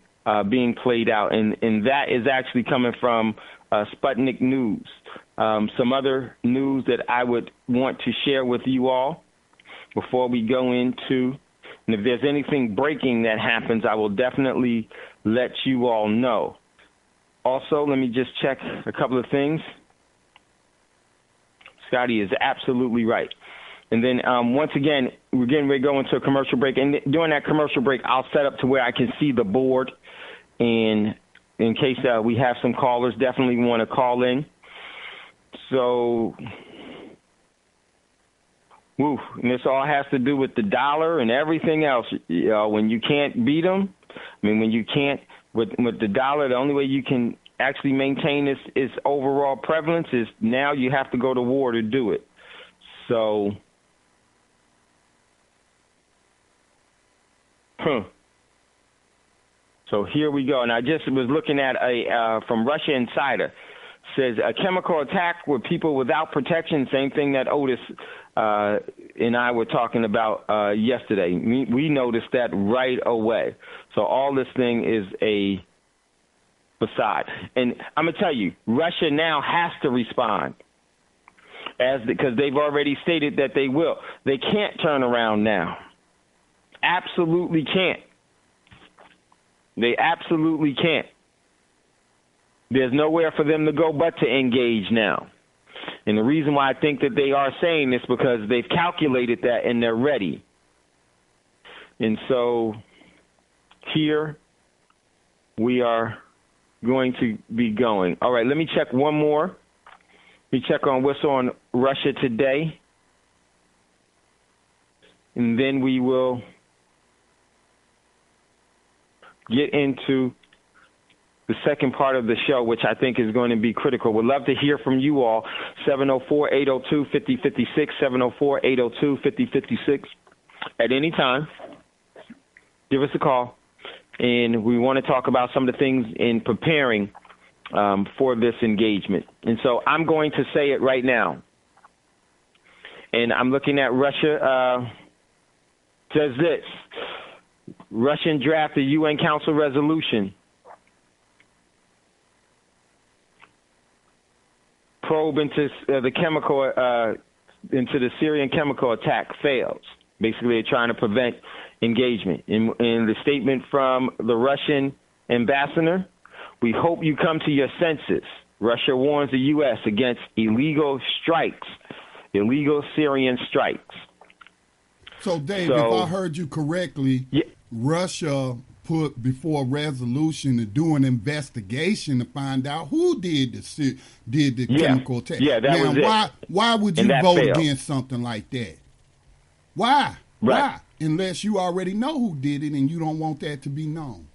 Speaker 4: being played out, and that is actually coming from Sputnik News. Some other news that I would want to share with you all before we go into, and if there's anything breaking that happens, I will definitely let you all know. Also, let me just check a couple of things. Scotty is absolutely right. And then once again, we're getting ready to go into a commercial break. And during that commercial break, I'll set up to where I can see the board. And in case we have some callers, definitely want to call in. So, and this all has to do with the dollar and everything else. You know, when you can't beat them, when you can't, with the dollar, the only way you can actually maintain its overall prevalence is now you have to go to war to do it. So, so here we go. And I just was looking at from Russia Insider. Says a chemical attack with people without protection, same thing that Otis and I were talking about yesterday. We noticed that right away. So all this thing is a facade. And I'm going to tell you, Russia now has to respond. because they've already stated that they will. They can't turn around now. Absolutely can't. They absolutely can't. There's nowhere for them to go but to engage now. And the reason why I think that they are saying this because they've calculated that and they're ready. And so here we are going to be going. All right, let me check one more. Let me check on what's on Russia today. And then we will get into the second part of the show, which I think is going to be critical. We'd love to hear from you all. 704-802-5056, 704-802-5056. At any time, give us a call. And we want to talk about some of the things in preparing for this engagement. And so I'm going to say it right now. And I'm looking at Russia. Says this. Russian draft a UN Council resolution. Probe into into the Syrian chemical attack fails. Basically, they're trying to prevent engagement. In the statement from the Russian ambassador, we hope you come to your senses. Russia warns the U.S. against illegal strikes, illegal Syrian strikes.
Speaker 1: So, Dave, if I heard you correctly, Russia put before a resolution to do an investigation to find out who did the chemical attack.
Speaker 4: Yeah, that was it.
Speaker 1: Why would you vote against something like that? Why?
Speaker 4: Right.
Speaker 1: Why? Unless you already know who did it and you don't want that to be known.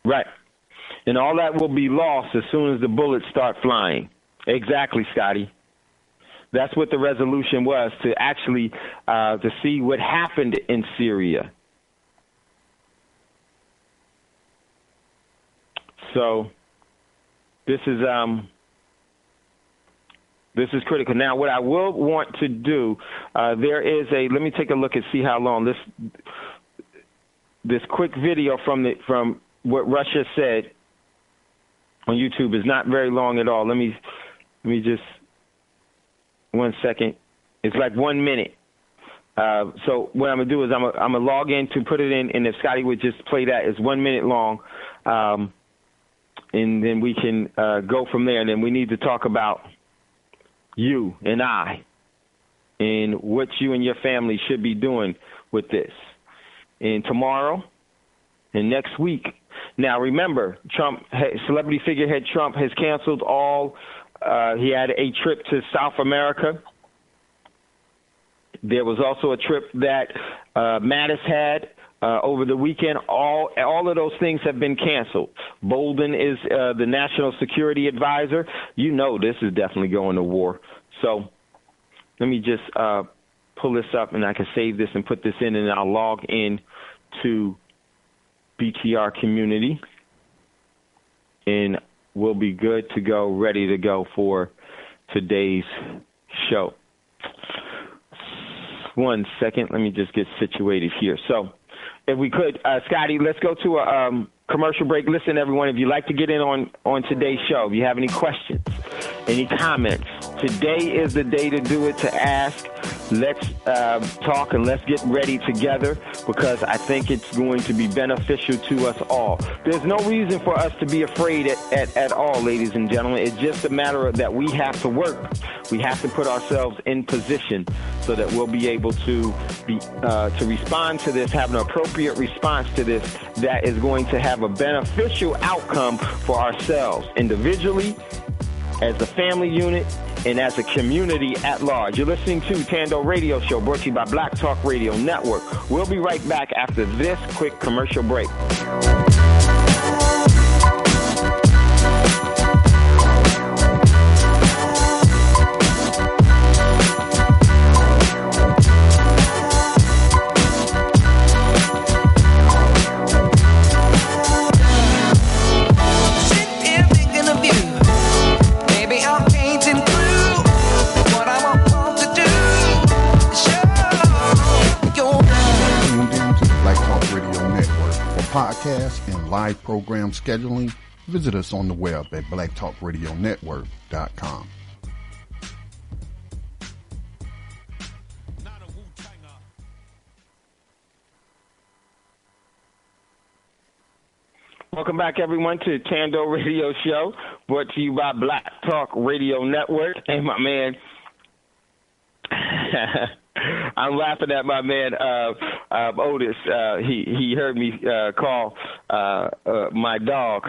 Speaker 4: Right. And all that will be lost as soon as the bullets start flying. Exactly, Scotty. That's what the resolution was, to actually to see what happened in Syria. So this is critical. Now, what I will want to do, there is let me take a look and see how long this quick video from what Russia said on YouTube is not very long at all. Let me just 1 second. It's like 1 minute. So what I'm gonna do is I'm gonna log in to put it in, and if Scotty would just play that, it's 1 minute long, and then we can go from there. And then we need to talk about you and I, and what you and your family should be doing with this. And tomorrow and next week. Now, remember, celebrity figurehead Trump has canceled all. He had a trip to South America. There was also a trip that Mattis had over the weekend. All of those things have been canceled. Bolden is the national security advisor. You know this is definitely going to war. So let me just pull this up, and I can save this and put this in, and I'll log in to BTR community, and we'll be good to go, ready to go for today's show. 1 second. Let me just get situated here. So if we could, Scotty, let's go to a commercial break. Listen, everyone, if you'd like to get in on today's show, if you have any questions, any comments, today is the day to do it, to ask. Let's talk and let's get ready together, because I think it's going to be beneficial to us all. There's no reason for us to be afraid at all, ladies and gentlemen. It's just a matter of that we have to work. We have to put ourselves in position so that we'll be able to respond to this, have an appropriate response to this that is going to have a beneficial outcome for ourselves individually, as a family unit, and as a community at large. You're listening to Thando Radio Show, brought to you by Black Talk Radio Network. We'll be right back after this quick commercial break.
Speaker 1: Podcasts and live program scheduling, visit us on the web at blacktalkradionetwork.com.
Speaker 4: Welcome back, everyone, to Thando Radio Show, brought to you by Black Talk Radio Network. And my man, I'm laughing at my man Otis. He heard me call my dog.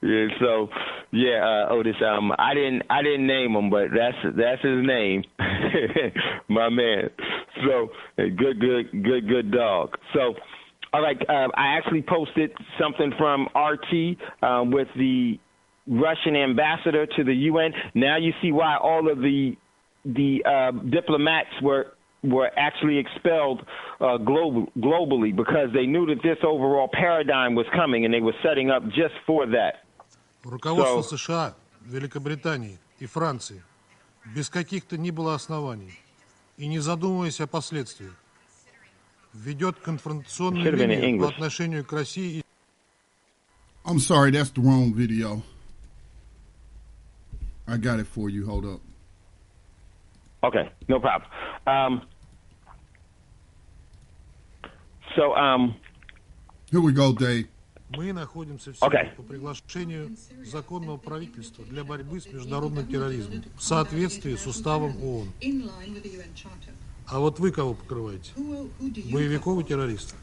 Speaker 4: Yeah, so Otis. I didn't name him, but that's his name, my man. So good dog. So. All right, I actually posted something from RT with the Russian ambassador to the UN. Now you see why all of the diplomats were actually expelled globally, because they knew that this overall paradigm was coming, and they were setting up just for that.
Speaker 6: Руководство США, Великобритании и Франции без каких-то ни было оснований и не задумываясь о последствиях ведет конфронтационную линию по отношению к России.
Speaker 1: I'm sorry, that's the wrong video. I got it for you. Hold up.
Speaker 4: Okay, no problem.
Speaker 1: Here we go, Dave.
Speaker 6: Мы находимся сегодня по приглашению законного правительства для борьбы с международным терроризмом в соответствии с уставом ООН. А вот вы кого покрываете? Боевиков и террористов.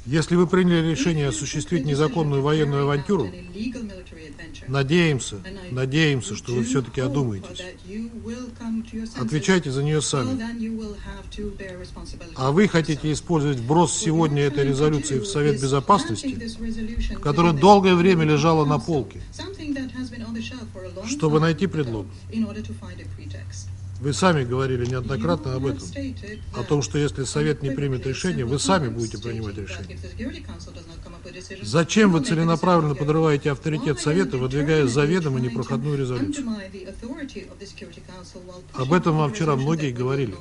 Speaker 6: Если вы приняли решение осуществить незаконную военную авантюру, надеемся, что вы все-таки одумаетесь. Отвечайте за нее сами. А вы хотите использовать вброс сегодня этой резолюции в Совет Безопасности, которая долгое время лежала на полке, чтобы найти предлог. Вы сами говорили неоднократно об этом, о том, что если Совет не примет решение, вы сами будете принимать решение. Зачем вы целенаправленно подрываете авторитет Совета, выдвигая заведомо непроходную резолюцию? Об этом вам вчера многие говорили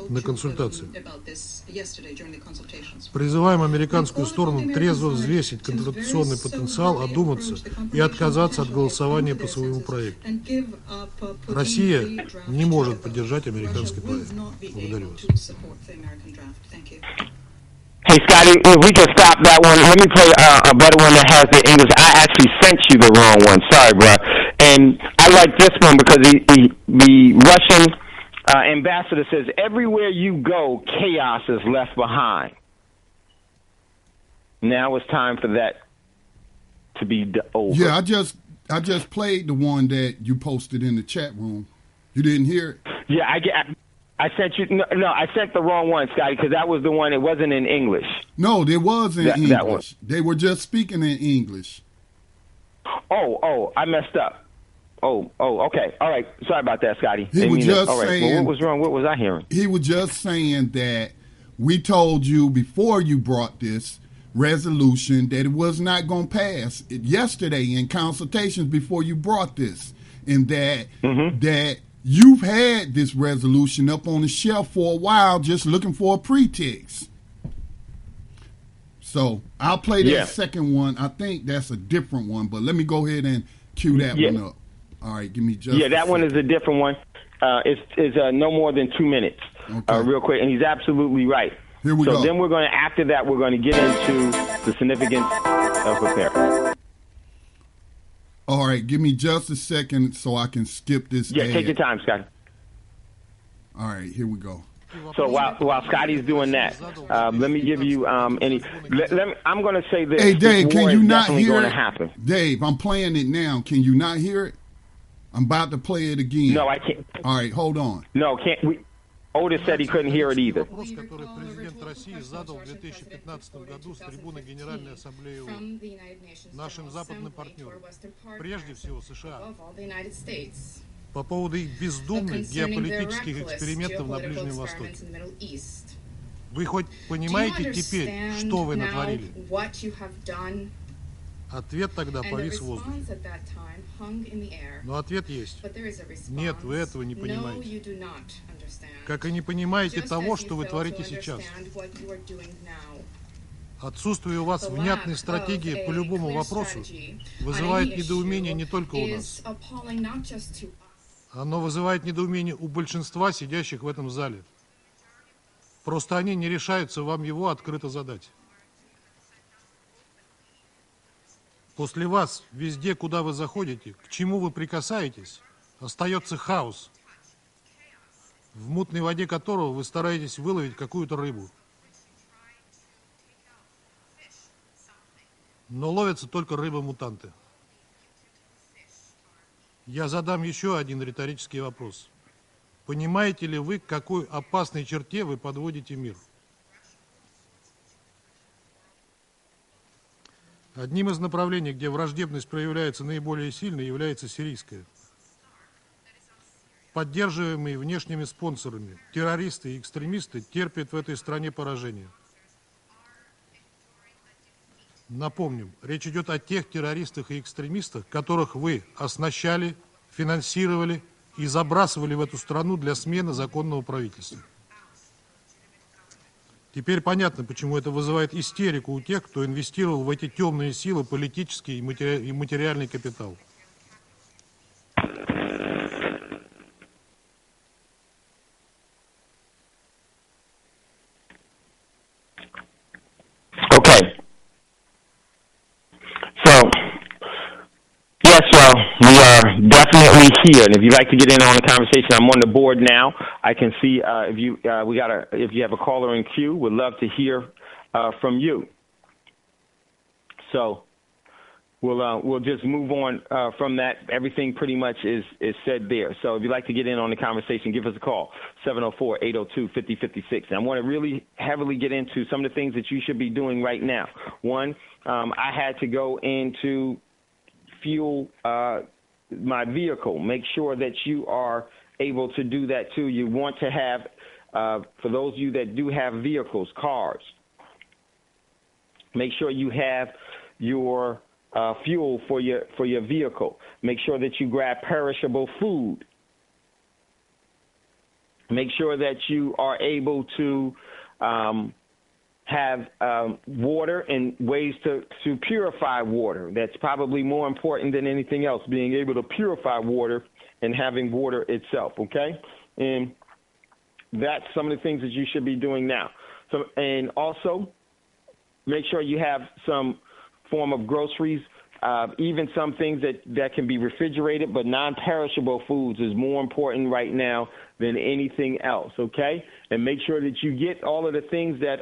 Speaker 6: на консультации. Призываем американскую сторону трезво взвесить конфронтационный потенциал, одуматься и отказаться от голосования по своему проекту. Россия не может поддержать американский проект. Благодарю вас.
Speaker 4: Hey, Scotty, if we can stop that one. Let me play a better one that has the English. I actually sent you the wrong one. Sorry, bro. And I like this one because the Russian ambassador says, everywhere you go, chaos is left behind. Now it's time for that to be over.
Speaker 1: Yeah, I just played the one that you posted in the chat room. You didn't hear it?
Speaker 4: Yeah, I sent you. No, I sent the wrong one, Scotty, because that was the one. It wasn't in English.
Speaker 1: No, it was in English. That one. They were just speaking in English.
Speaker 4: Oh, I messed up. Oh, okay. All right. Sorry about that, Scotty.
Speaker 1: He was just saying.
Speaker 4: Well, what was wrong? What was I hearing?
Speaker 1: He was just saying that we told you before you brought this resolution that it was not going to pass yesterday in consultations before you brought this, and that that you've had this resolution up on the shelf for a while just looking for a pretext. So I'll play that second one. I think that's a different one, but let me go ahead and cue that one up. All right, give me just
Speaker 4: that one is a different one. It's no more than 2 minutes, real quick, and he's absolutely right.
Speaker 1: Here we go.
Speaker 4: So then we're going to, after that, we're going to get into the significance of preparing.
Speaker 1: All right, give me just a second so I can skip this.
Speaker 4: Yeah, take your time, Scotty.
Speaker 1: All right, here we go.
Speaker 4: So while Scotty's doing that, let me give you any. I'm going to say this.
Speaker 1: Hey, Dave, can you not hear it?
Speaker 4: Happen.
Speaker 1: Dave, I'm playing it now. Can you not hear it? I'm about to play it again.
Speaker 4: No, I can't.
Speaker 1: All right, hold on.
Speaker 4: No, can't we? Otis said he couldn't hear it either.
Speaker 6: Вопрос, который президент России задал в 2015 году с трибуны Генеральной Ассамблеи ООН нашим западным партнерам, прежде всего США, по поводу их бездумных геополитических экспериментов на Ближнем Востоке. Вы хоть понимаете теперь, что вы натворили? Ответ тогда повис в воздухе. Но ответ есть. Нет, вы этого не понимаете. Как и не понимаете того, что вы творите сейчас. Отсутствие у вас внятной стратегии по любому вопросу вызывает недоумение не только у нас. Оно вызывает недоумение у большинства сидящих в этом зале. Просто они не решаются вам его открыто задать. После вас, везде, куда вы заходите, к чему вы прикасаетесь, остается хаос, в мутной воде которого вы стараетесь выловить какую-то рыбу. Но ловятся только рыбы-мутанты. Я задам еще один риторический вопрос. Понимаете ли вы, к какой опасной черте вы подводите мир? Одним из направлений, где враждебность проявляется наиболее сильно, является сирийская. Поддерживаемые внешними спонсорами, террористы и экстремисты терпят в этой стране поражение. Напомним, речь идет о тех террористах и экстремистах, которых вы оснащали, финансировали и забрасывали в эту страну для смены законного правительства. Теперь понятно, почему это вызывает истерику у тех, кто инвестировал в эти темные силы политический и материальный капитал.
Speaker 4: Okay. So, yes, well, we are definitely here, and if you'd like to get in on the conversation, I'm on the board now. I can see if you have a caller in queue, we'd love to hear from you. So we'll just move on from that. Everything pretty much is said there. So if you'd like to get in on the conversation, give us a call, 704-802-5056. And I want to really heavily get into some of the things that you should be doing right now. One, I had to go into fuel my vehicle. Make sure that you are able to do that too. You want to have, for those of you that do have vehicles, cars, make sure you have your fuel for your vehicle. Make sure that you grab perishable food. Make sure that you are able to have water and ways to purify water. That's probably more important than anything else, being able to purify water and having water itself, okay? And that's some of the things that you should be doing now. So, and also, make sure you have some form of groceries, even some things that can be refrigerated, but non-perishable foods is more important right now than anything else, okay? And make sure that you get all of the things that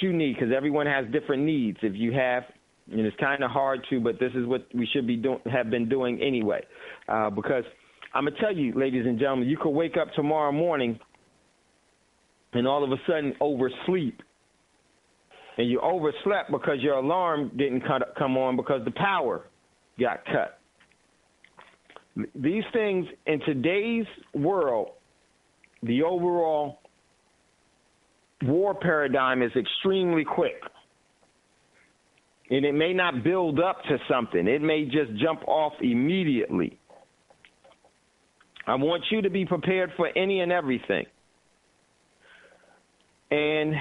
Speaker 4: you need, because everyone has different needs. If you have, and it's kind of hard to, but this is what we should be have been doing anyway. Because I'm going to tell you, ladies and gentlemen, you could wake up tomorrow morning and all of a sudden oversleep. And you overslept because your alarm didn't come on because the power got cut. These things, in today's world, the overall war paradigm is extremely quick. And it may not build up to something. It may just jump off immediately. I want you to be prepared for any and everything. And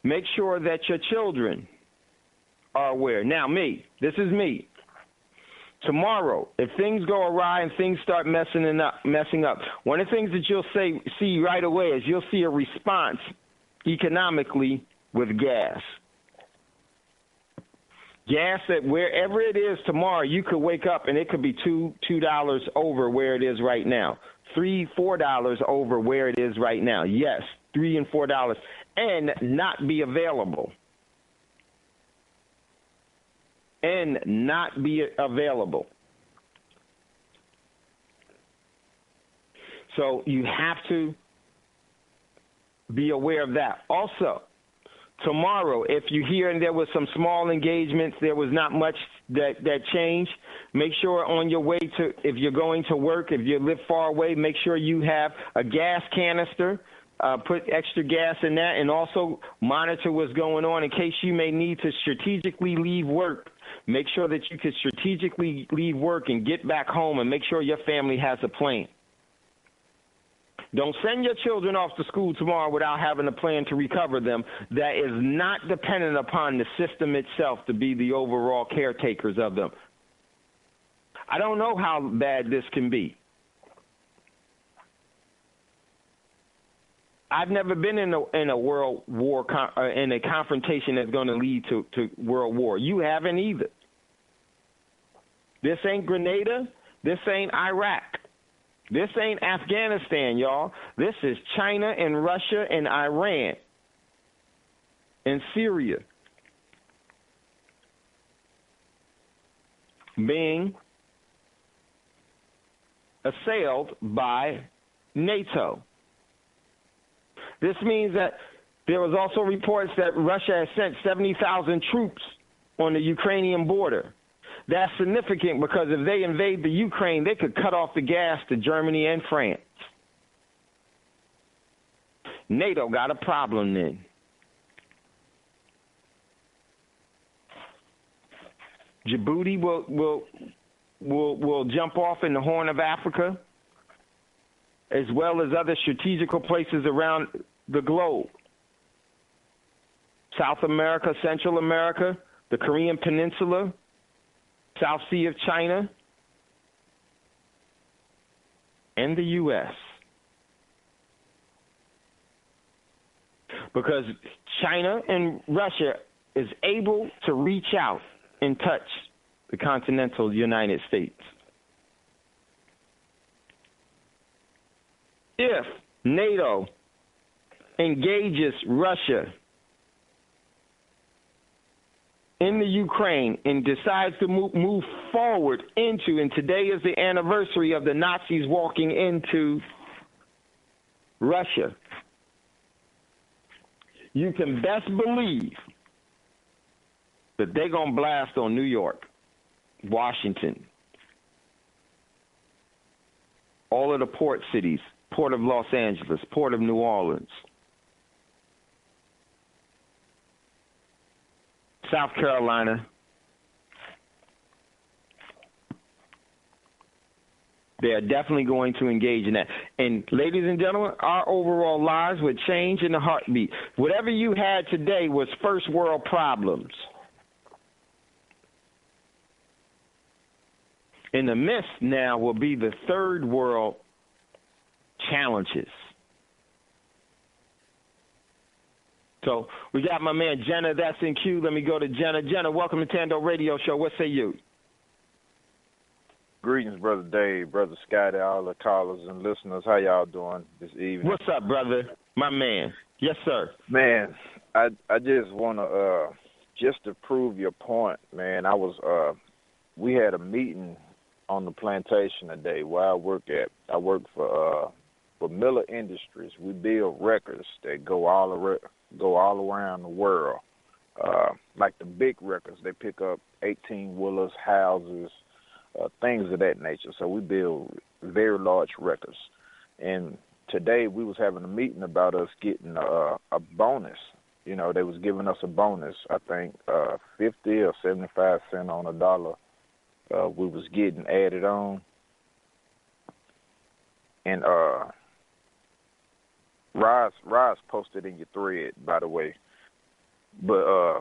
Speaker 4: make sure that your children are aware. Now, this is me. Tomorrow, if things go awry and things start messing up, one of the things that you'll see right away is you'll see a response economically with gas. Gas, that wherever it is tomorrow, you could wake up and it could be $2 over where it is right now, $3, $4 over where it is right now. Yes, $3 and $4, and not be available. And not be available. So you have to be aware of that. Also, tomorrow, if you hear and there was some small engagements, there was not much that changed, make sure on your way to, if you're going to work, if you live far away, make sure you have a gas canister. Put extra gas in that, and also monitor what's going on in case you may need to strategically leave work. Make sure that you can strategically leave work and get back home, and make sure your family has a plan. Don't send your children off to school tomorrow without having a plan to recover them that is not dependent upon the system itself to be the overall caretakers of them. I don't know how bad this can be. I've never been in a world war in a confrontation that's going to lead to world war. You haven't either. This ain't Grenada. This ain't Iraq. This ain't Afghanistan, y'all. This is China and Russia and Iran and Syria being assailed by NATO. This means that there was also reports that Russia has sent 70,000 troops on the Ukrainian border. That's significant because if they invade the Ukraine, they could cut off the gas to Germany and France. NATO got a problem then. Djibouti will jump off in the Horn of Africa, as well as other strategical places around the globe. South America, Central America, the Korean Peninsula, South Sea of China, and the U.S. Because China and Russia is able to reach out and touch the continental United States. If NATO engages Russia in the Ukraine and decides to move forward into, and today is the anniversary of the Nazis walking into Russia, you can best believe that they're going to blast on New York, Washington, all of the port cities, Port of Los Angeles, Port of New Orleans, South Carolina. They are definitely going to engage in that. And ladies and gentlemen, our overall lives would change in a heartbeat. Whatever you had today was first world problems. In the midst now will be the third world challenges. So we got my man Jenna, that's in queue. Let me go to Jenna. Jenna, welcome to Thando Radio Show. What say you?
Speaker 7: Greetings, Brother Dave, Brother Scotty, all the callers and listeners. How y'all doing this evening?
Speaker 4: What's up, brother? My man. Yes, sir.
Speaker 7: Man, I just want to, just to prove your point, man, we had a meeting on the plantation today where I work at. I work for Miller Industries. We build records that go all around the world. Like the big records, they pick up 18-wheelers, houses, things of that nature. So we build very large records. And today we was having a meeting about us getting a bonus. You know, they was giving us a bonus, I think 50 or 75 cents on a dollar we was getting added on. And Roz posted in your thread, by the way. But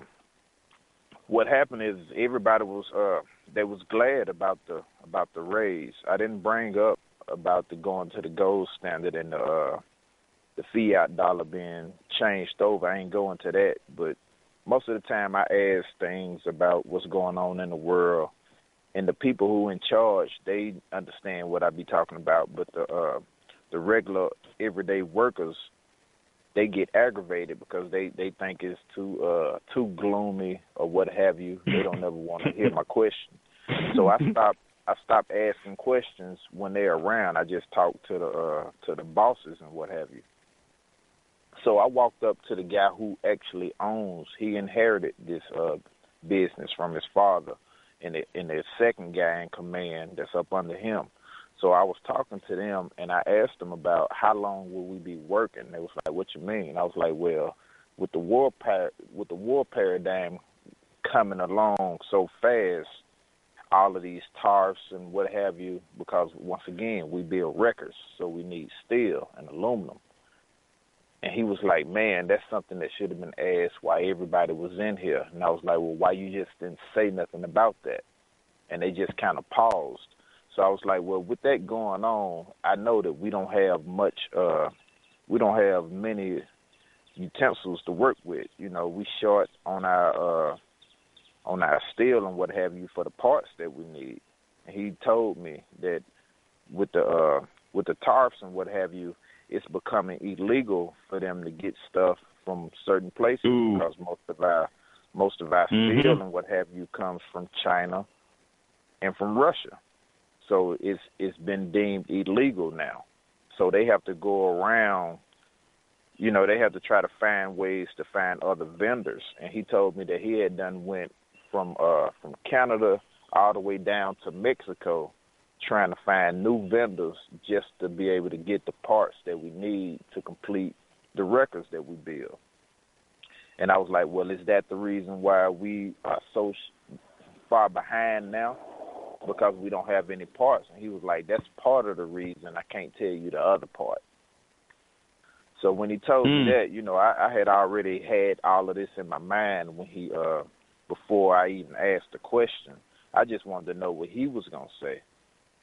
Speaker 7: what happened is everybody was they was glad about the raise. I didn't bring up about the going to the gold standard and the fiat dollar being changed over. I ain't going to that, but most of the time I ask things about what's going on in the world, and the people who in charge, they understand what I be talking about. But the regular everyday workers, they get aggravated because they think it's too gloomy or what have you. They don't ever want to hear my question. So I stopped asking questions when they're around. I just talk to the bosses and what have you. So I walked up to the guy who actually owns. He inherited this business from his father, and the second guy in command that's up under him. So I was talking to them, and I asked them about how long will we be working. They was like, "What you mean?" I was like, "Well, with the war paradigm coming along so fast, all of these tariffs and what have you, because once again we build records, so we need steel and aluminum." And he was like, "Man, that's something that should have been asked while everybody was in here." And I was like, "Well, why you just didn't say nothing about that?" And they just kind of paused. So I was like, well, with that going on, I know that we don't have much we don't have many utensils to work with. You know, we short on our steel and what have you for the parts that we need. And he told me that with the tariffs and what have you, it's becoming illegal for them to get stuff from certain places because most of our steel and what have you comes from China and from Russia. So it's been deemed illegal now. So they have to go around, you know, they have to try to find ways to find other vendors. And he told me that he had went from Canada all the way down to Mexico trying to find new vendors just to be able to get the parts that we need to complete the records that we build. And I was like, well, is that the reason why we are so far behind now? Because we don't have any parts. And he was like, that's part of the reason. I can't tell you the other part. So when he told me that, you know, I had already had all of this in my mind when he before I even asked the question. I just wanted to know what he was going to say.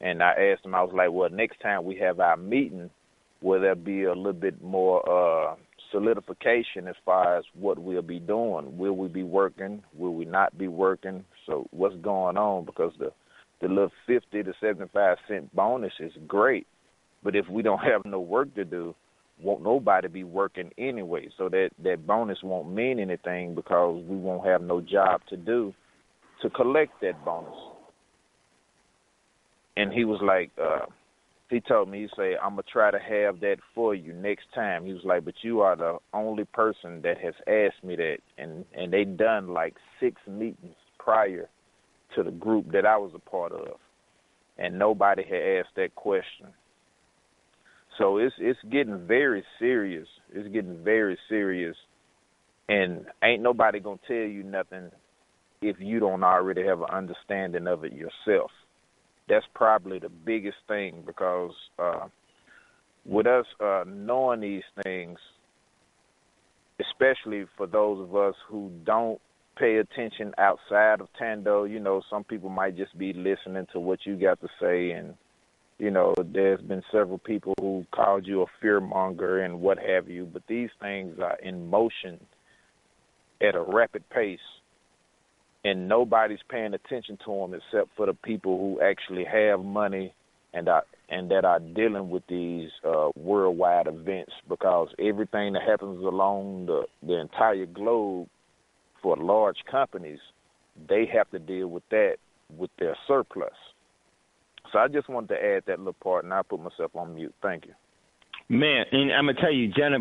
Speaker 7: And I asked him, I was like, well, next time we have our meeting, will there be a little bit more solidification as far as what we'll be doing? Will we be working? Will we not be working? So what's going on? Because the little 50 to 75 cent bonus is great. But if we don't have no work to do, won't nobody be working anyway. So that bonus won't mean anything because we won't have no job to do to collect that bonus. And he was like, he told me, he said, I'm going to try to have that for you next time. He was like, but you are the only person that has asked me that. And they done like 6 meetings prior to the group that I was a part of. And nobody had asked that question. So it's getting very serious. It's getting very serious. And ain't nobody going to tell you nothing if you don't already have an understanding of it yourself. That's probably the biggest thing because with us knowing these things, especially for those of us who don't pay attention outside of Thando, you know, some people might just be listening to what you got to say. And, you know, there's been several people who called you a fearmonger and what have you. But these things are in motion at a rapid pace. And nobody's paying attention to them except for the people who actually have money and that are dealing with these worldwide events, because everything that happens along the entire globe for large companies, they have to deal with that with their surplus. So I just wanted to add that little part, and I'll put myself on mute. Thank you.
Speaker 4: Man, and I'm going to tell you, Jenna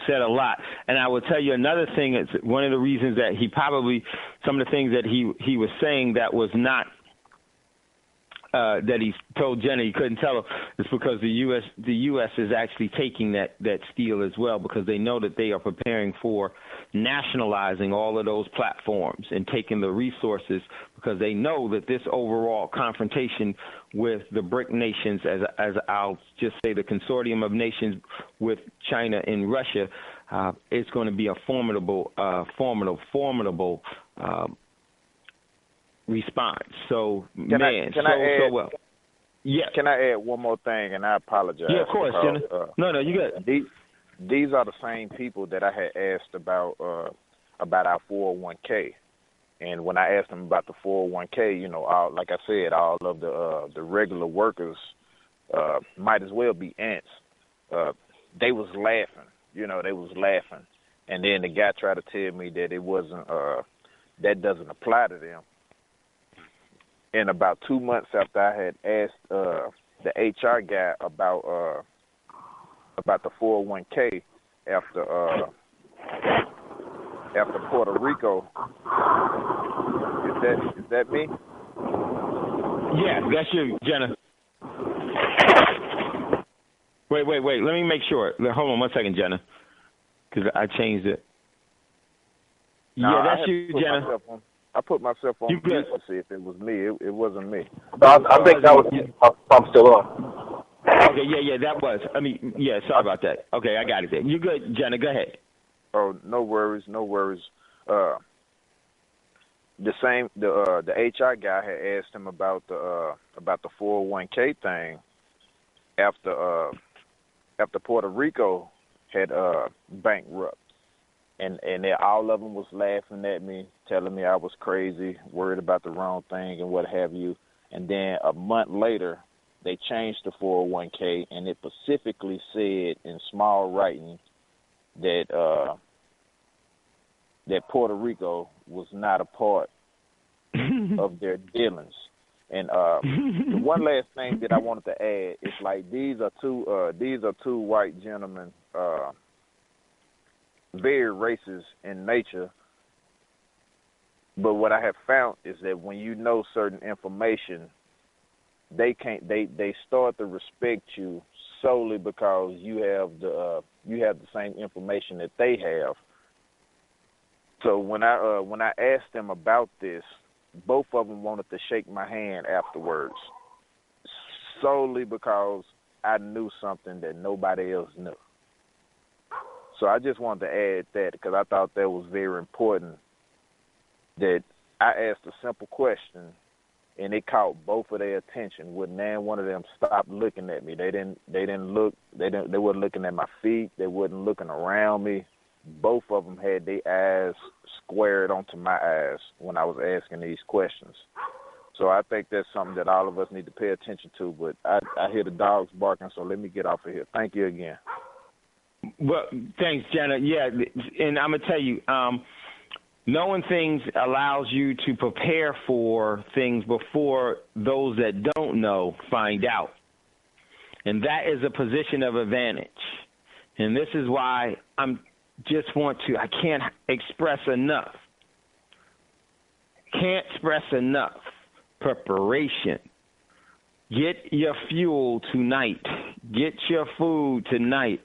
Speaker 4: said a lot. And I will tell you another thing. It's one of the reasons that he probably, some of the things that he was saying that was not, that he told Jenna he couldn't tell her, is because the U.S. is actually taking that steel as well, because they know that they are preparing for nationalizing all of those platforms and taking the resources, because they know that this overall confrontation with the BRIC nations, as I'll just say, the consortium of nations with China and Russia, it's going to be a formidable response. So,
Speaker 7: can I add,
Speaker 4: well. Yeah.
Speaker 7: Can I add one more thing? And I apologize.
Speaker 4: Yeah, of course, Jenna. No, you got it.
Speaker 7: These are the same people that I had asked about our 401k. And when I asked them about the 401k, you know, like I said, all of the regular workers might as well be ants. They was laughing. You know, they was laughing. And then the guy tried to tell me that it wasn't, that doesn't apply to them. And about 2 months after I had asked the HR guy about the 401k after Puerto Rico, is that me?
Speaker 4: Yeah, that's you, Jenna. Wait. Let me make sure. Hold on 1 second, Jenna, because I changed it.
Speaker 7: No,
Speaker 4: that's you, Jenna.
Speaker 7: I put myself on mute to see if it was me. It wasn't me.
Speaker 5: I think that was I'm still on.
Speaker 4: Okay, yeah, that was. I mean, yeah, sorry about that. Okay, I got it there. You good, Jenna? Go ahead.
Speaker 7: Oh, no worries. The HR guy had asked him about the 401k thing after Puerto Rico had bankrupt. And all of them was laughing at me, telling me I was crazy, worried about the wrong thing and what have you. And then a month later, they changed the 401k, and it specifically said in small writing that that Puerto Rico was not a part of their dealings. And the one last thing that I wanted to add is like these are two white gentlemen, very racist in nature. But what I have found is that when you know certain information, they start to respect you solely because you have the same information that they have. So when I asked them about this, both of them wanted to shake my hand afterwards, solely because I knew something that nobody else knew. So I just wanted to add that because I thought that was very important, that I asked a simple question and it caught both of their attention. Would none one of them stop looking at me? They weren't looking at my feet. They wasn't looking around me. Both of them had their eyes squared onto my eyes when I was asking these questions. So I think that's something that all of us need to pay attention to. But I hear the dogs barking, so let me get off of here. Thank you again.
Speaker 4: Well, thanks, Jenna. Yeah, and I'm going to tell you, knowing things allows you to prepare for things before those that don't know find out. And that is a position of advantage. And this is why I can't express enough. Can't express enough preparation. Get your fuel tonight. Get your food tonight.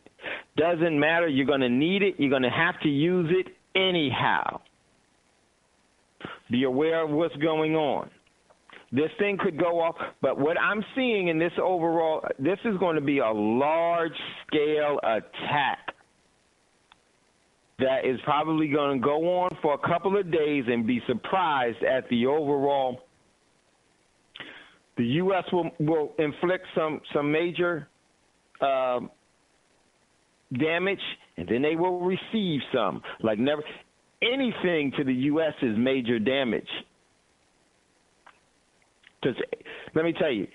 Speaker 4: Doesn't matter. You're going to need it. You're going to have to use it anyhow. Be aware of what's going on. This thing could go off, but what I'm seeing in this overall, this is going to be a large-scale attack that is probably going to go on for a couple of days and be surprised at the overall. The U.S. will inflict some major damage, and then they will receive some. Like never anything to the U.S. is major damage. Because let me tell you,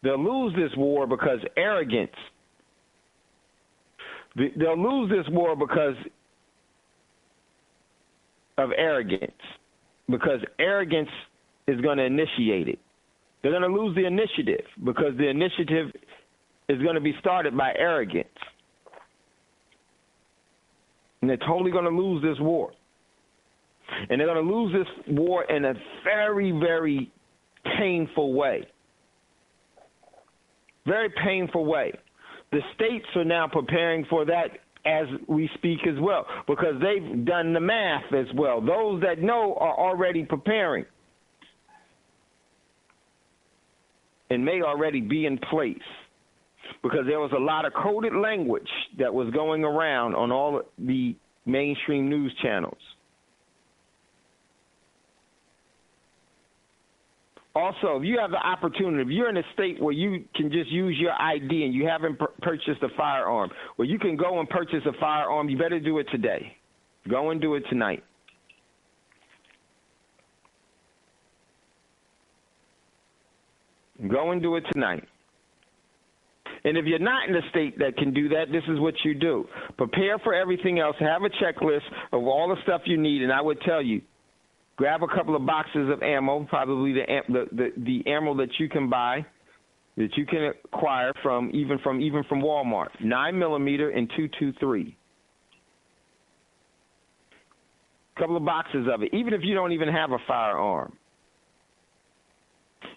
Speaker 4: they'll lose this war because arrogance. They'll lose this war because of arrogance, because arrogance is going to initiate it. They're going to lose the initiative because the initiative is going to be started by arrogance. And they're totally going to lose this war. And they're going to lose this war in a very, very painful way. Very painful way. The states are now preparing for that as we speak as well, because they've done the math as well. Those that know are already preparing and may already be in place, because there was a lot of coded language that was going around on all the mainstream news channels. Also, if you have the opportunity, if you're in a state where you can just use your ID and you haven't purchased a firearm, where you can go and purchase a firearm, you better do it today. Go and do it tonight. Go and do it tonight. And if you're not in a state that can do that, this is what you do. Prepare for everything else. Have a checklist of all the stuff you need, and I would tell you, grab a couple of boxes of ammo, probably the ammo that you can buy, that you can acquire from Walmart, 9mm and .223. A couple of boxes of it, even if you don't even have a firearm.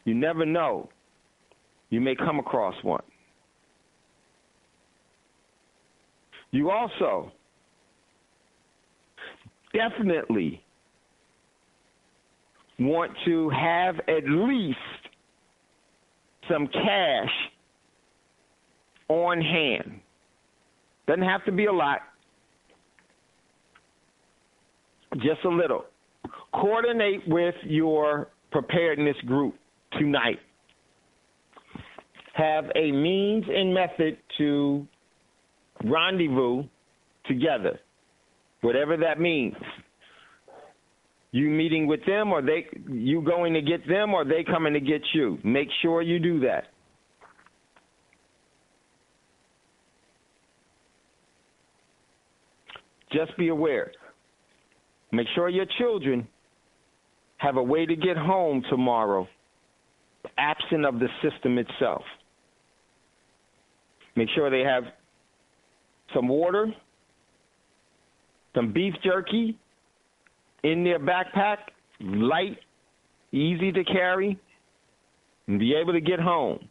Speaker 4: You never know. You may come across one. You also definitely want to have at least some cash on hand. Doesn't have to be a lot, just a little. Coordinate with your preparedness group tonight. Have a means and method to rendezvous together, whatever that means. You meeting with them, or you going to get them, or they coming to get you. Make sure you do that. Just be aware. Make sure your children have a way to get home tomorrow, absent of the system itself. Make sure they have some water, some beef jerky in their backpack, light, easy to carry, and be able to get home.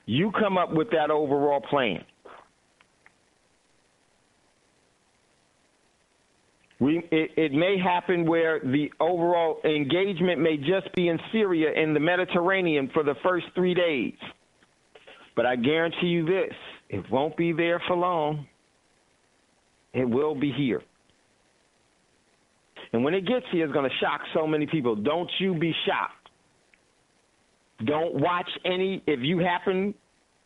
Speaker 4: You come up with that overall plan. It may happen where the overall engagement may just be in Syria in the Mediterranean for the first 3 days. But I guarantee you this, it won't be there for long. It will be here. And when it gets here, it's going to shock so many people. Don't you be shocked. Don't watch any, if you happen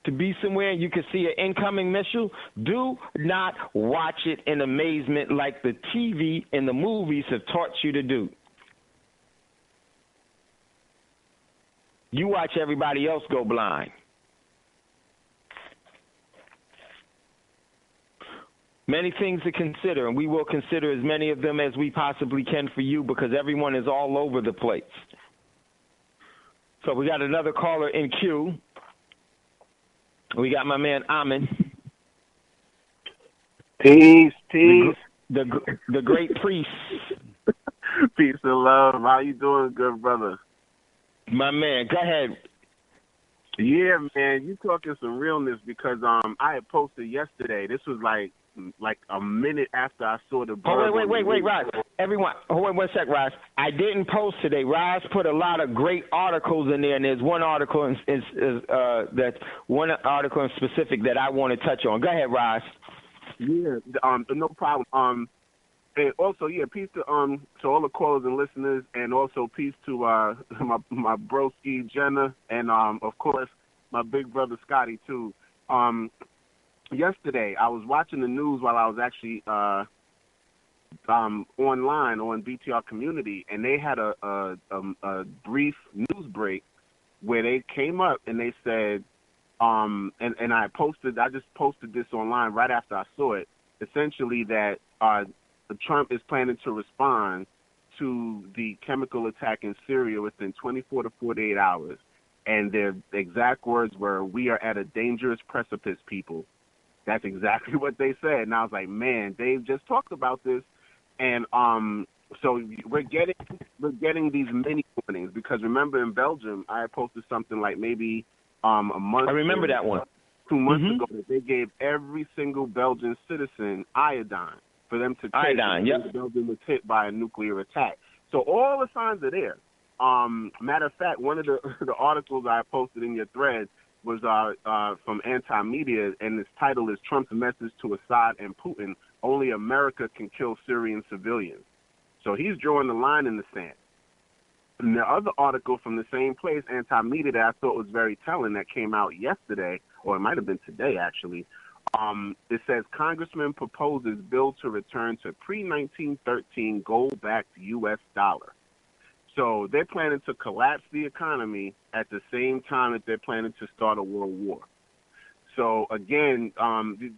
Speaker 4: to be somewhere and you can see an incoming missile, do not watch it in amazement like the TV and the movies have taught you to do. You watch everybody else go blind. Many things to consider, and we will consider as many of them as we possibly can for you because everyone is all over the place. So we got another caller in queue. We got my man Amin.
Speaker 8: Peace.
Speaker 4: The great priest.
Speaker 8: Peace and love. How you doing, good brother?
Speaker 4: My man, go ahead.
Speaker 8: Yeah, man, you talking some realness because I had posted yesterday. This was like a minute after I saw the bird.
Speaker 4: Oh, wait, Roz. Everyone, hold on 1 sec, Roz. I didn't post today. Roz put a lot of great articles in there, and there's one article in specific that I want to touch on. Go ahead, Roz.
Speaker 8: Yeah, no problem. And also, yeah, peace to all the callers and listeners, and also peace to my broski Jenna, and of course my big brother Scotty too. Yesterday, I was watching the news while I was actually online on BTR Community, and they had a brief news break where they came up and they said, and I just posted this online right after I saw it, essentially that Trump is planning to respond to the chemical attack in Syria within 24 to 48 hours. And their exact words were, "We are at a dangerous precipice, people." That's exactly what they said. And I was like, man, Dave just talked about this. And so we're getting these mini warnings because remember in Belgium, I had posted something like maybe a month.
Speaker 4: I remember that one.
Speaker 8: 2 months ago, that they gave every single Belgian citizen iodine for them to take when Belgium was hit by a nuclear attack. So all the signs are there. Matter of fact, one of the articles I posted in your thread was from Anti-Media, and its title is "Trump's Message to Assad and Putin: Only America Can Kill Syrian Civilians." So he's drawing the line in the sand. And the other article from the same place, Anti-Media, that I thought was very telling, that came out yesterday, or it might have been today actually, it says Congressman proposes bill to return to pre-1913 gold-backed U.S. dollar. So they're planning to collapse the economy at the same time that they're planning to start a world war. So again,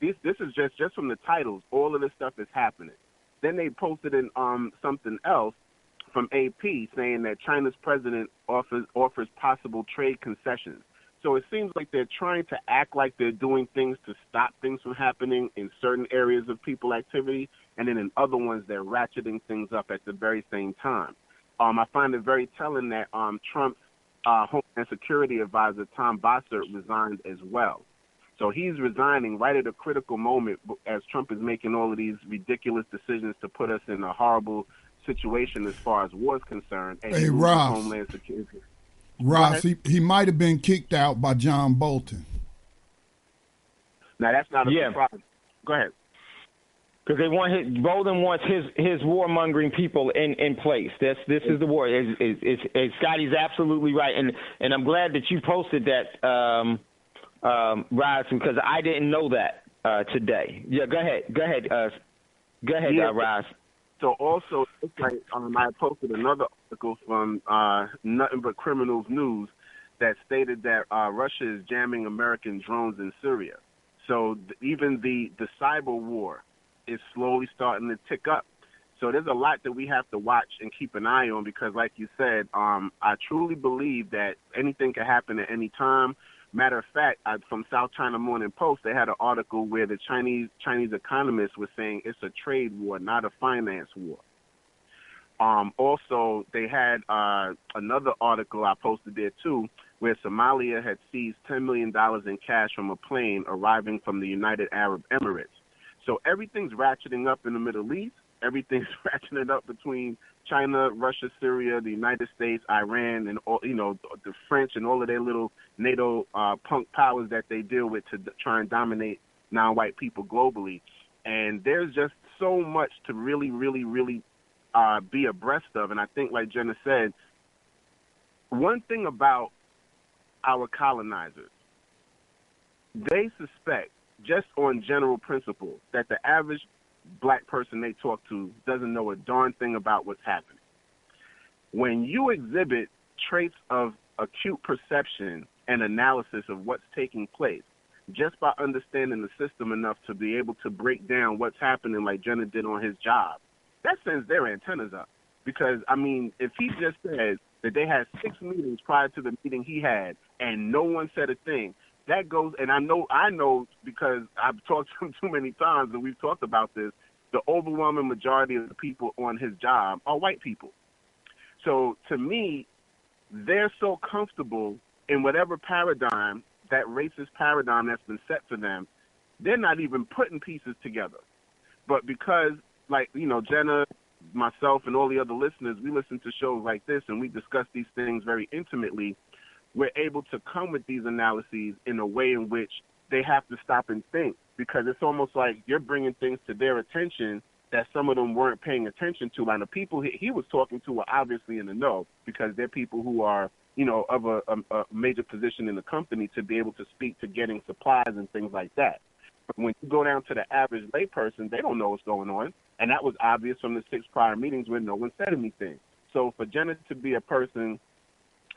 Speaker 8: this is just from the titles. All of this stuff is happening. Then they posted in something else from AP saying that China's president offers possible trade concessions. So it seems like they're trying to act like they're doing things to stop things from happening in certain areas of people activity, and then in other ones they're ratcheting things up at the very same time. I find it very telling that Trump's Homeland Security advisor, Tom Bossert, resigned as well. So he's resigning right at a critical moment as Trump is making all of these ridiculous decisions to put us in a horrible situation as far as war is concerned. And
Speaker 1: hey, Ross.
Speaker 8: Homeland Security.
Speaker 1: Ross, he might have been kicked out by John Bolton.
Speaker 8: Now, that's not a surprise. Go ahead.
Speaker 4: Because Bolton wants his warmongering people in place. This is the war. Scotty's absolutely right, and I'm glad that you posted that, Rise, because I didn't know that. today. Yeah, go ahead, Raz.
Speaker 8: So also, it's like I posted another article from Nothing But Criminals News that stated that Russia is jamming American drones in Syria. So even the cyber war is slowly starting to tick up. So there's a lot that we have to watch and keep an eye on because, like you said, I truly believe that anything can happen at any time. Matter of fact, from South China Morning Post, they had an article where the Chinese economists were saying it's a trade war, not a finance war. Also, they had another article I posted there, too, where Somalia had seized $10 million in cash from a plane arriving from the United Arab Emirates. So everything's ratcheting up in the Middle East. Everything's ratcheting up between China, Russia, Syria, the United States, Iran, and all, the French and all of their little NATO punk powers that they deal with to try and dominate non-white people globally. And there's just so much to really, really, really be abreast of. And I think, like Jenna said, one thing about our colonizers, they suspect, just on general principle, that the average black person they talk to doesn't know a darn thing about what's happening. When you exhibit traits of acute perception and analysis of what's taking place, just by understanding the system enough to be able to break down what's happening like Jenna did on his job, that sends their antennas up. Because, if he just said that they had 6 meetings prior to the meeting he had and no one said a thing, that goes, and I know because I've talked to him too many times and we've talked about this, the overwhelming majority of the people on his job are white people. So to me, they're so comfortable in whatever paradigm, that racist paradigm that's been set for them, they're not even putting pieces together. But because, Jenna, myself, and all the other listeners, we listen to shows like this and we discuss these things very intimately, we're able to come with these analyses in a way in which they have to stop and think, because it's almost like you're bringing things to their attention that some of them weren't paying attention to. And the people he was talking to were obviously in the know, because they're people who are, of a major position in the company to be able to speak to getting supplies and things like that. But when you go down to the average layperson, they don't know what's going on. And that was obvious from the 6 prior meetings where no one said anything. So for Jenna to be a person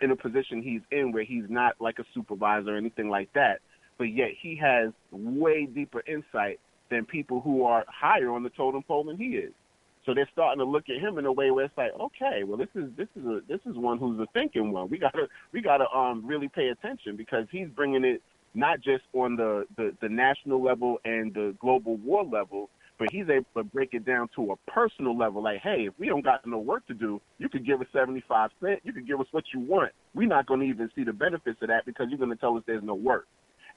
Speaker 8: in a position he's in where he's not like a supervisor or anything like that, but yet he has way deeper insight than people who are higher on the totem pole than he is. So they're starting to look at him in a way where it's like, okay, well, this is one who's a thinking one. We gotta really pay attention, because he's bringing it not just on the national level and the global war level, but he's able to break it down to a personal level. Like, hey, if we don't got no work to do, you could give us 75 cents. You could give us what you want. We're not going to even see the benefits of that, because you're going to tell us there's no work.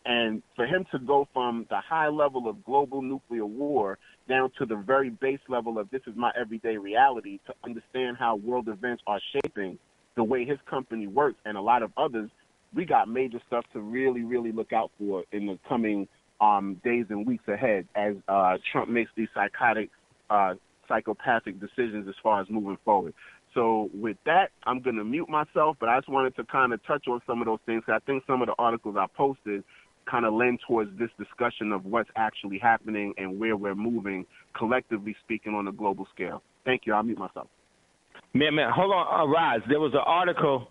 Speaker 8: And for him to go from the high level of global nuclear war down to the very base level of this is my everyday reality, to understand how world events are shaping the way his company works and a lot of others, we got major stuff to really, really look out for in the coming days and weeks ahead as Trump makes these psychopathic decisions as far as moving forward. So with that, I'm going to mute myself, but I just wanted to kind of touch on some of those things. I think some of the articles I posted kind of lend towards this discussion of what's actually happening and where we're moving, collectively speaking, on a global scale. Thank you. I'll mute myself.
Speaker 4: Man, hold on, Raz. There was an article.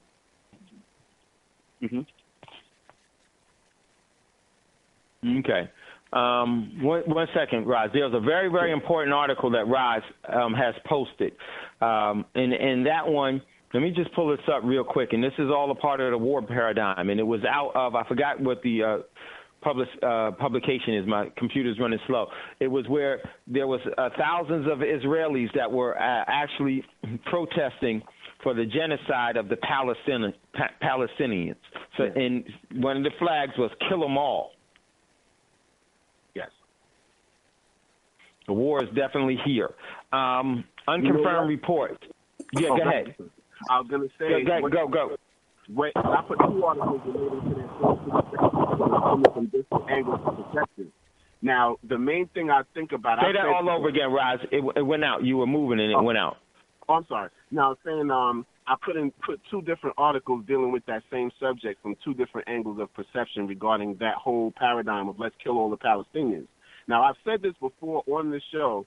Speaker 4: Okay. One second, Raz. There's a very, very important article that Raz has posted. And that one, let me just pull this up real quick. And this is all a part of the war paradigm. And it was out of, I forgot what the publication is. My computer's running slow. It was where there was thousands of Israelis that were actually protesting for the genocide of the Palestinians. So, and one of the flags was "Kill them all."
Speaker 8: Yes.
Speaker 4: The war is definitely here. Unconfirmed reports. Yeah, go ahead.
Speaker 8: I was going to say...
Speaker 4: Go.
Speaker 8: Wait, I put 2 articles related to that coming from different angles of perspective. Now, the main thing I think about...
Speaker 4: Say that all over again, Raz. It went out. You were moving and it went out.
Speaker 8: Oh, I'm sorry. Now, I was saying I put 2 different articles dealing with that same subject from 2 different angles of perception regarding that whole paradigm of let's kill all the Palestinians. Now, I've said this before on the show,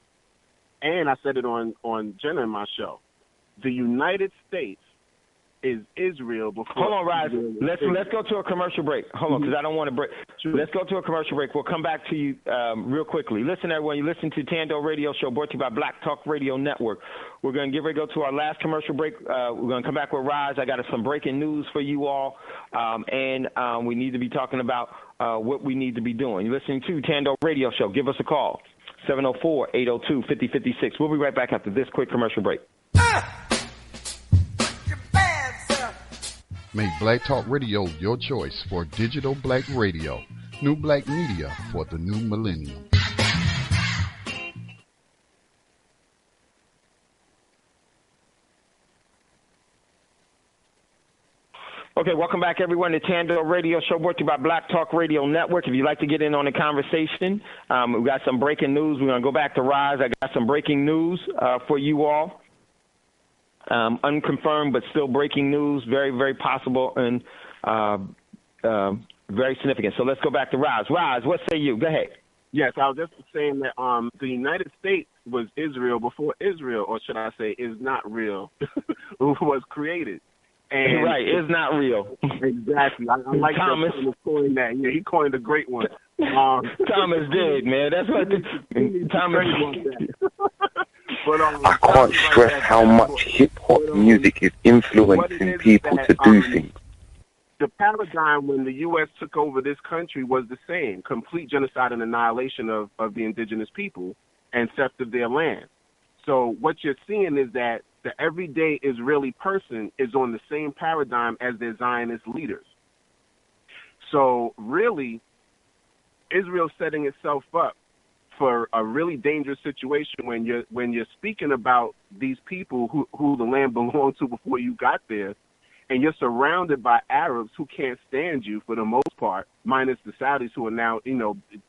Speaker 8: and I said it on Jenna in my show. The United States is Israel before.
Speaker 4: Hold on, Rise. Let's go to a commercial break. Hold on, because I don't want to break. Let's go to a commercial break. We'll come back to you real quickly. Listen, everyone. You listen to Thando Radio Show, brought to you by Black Talk Radio Network. We're going to get ready to go to our last commercial break. We're going to come back with Rise. I got some breaking news for you all, and we need to be talking about what we need to be doing. You're listening to Thando Radio Show. Give us a call, 704-802-5056. We'll be right back after this quick commercial break.
Speaker 1: Make Black Talk Radio your choice for digital black radio. New black media for the new millennium.
Speaker 4: Okay, welcome back, everyone, to Thando Radio Show, brought to you by Black Talk Radio Network. If you'd like to get in on the conversation, we've got some breaking news. We're going to go back to Rise. I got some breaking news for you all. Unconfirmed, but still breaking news, very, very possible and very significant. So let's go back to Rise. Rise, what say you? Go ahead.
Speaker 8: Yes, I was just saying that the United States was Israel before Israel, or should I say, is not real, was created. And
Speaker 4: right, is not real.
Speaker 8: Exactly. I like
Speaker 4: Thomas
Speaker 8: coined that. Yeah, he coined a great one.
Speaker 4: Thomas did, man. That's what Thomas.
Speaker 9: I can't stress how much hip-hop music is influencing people to do things.
Speaker 8: The paradigm when the U.S. took over this country was the same, complete genocide and annihilation of the indigenous people and theft of their land. So what you're seeing is that the everyday Israeli person is on the same paradigm as their Zionist leaders. So really, Israel's setting itself up for a really dangerous situation when you're speaking about these people who the land belonged to before you got there, and you're surrounded by Arabs who can't stand you for the most part, minus the Saudis who are now,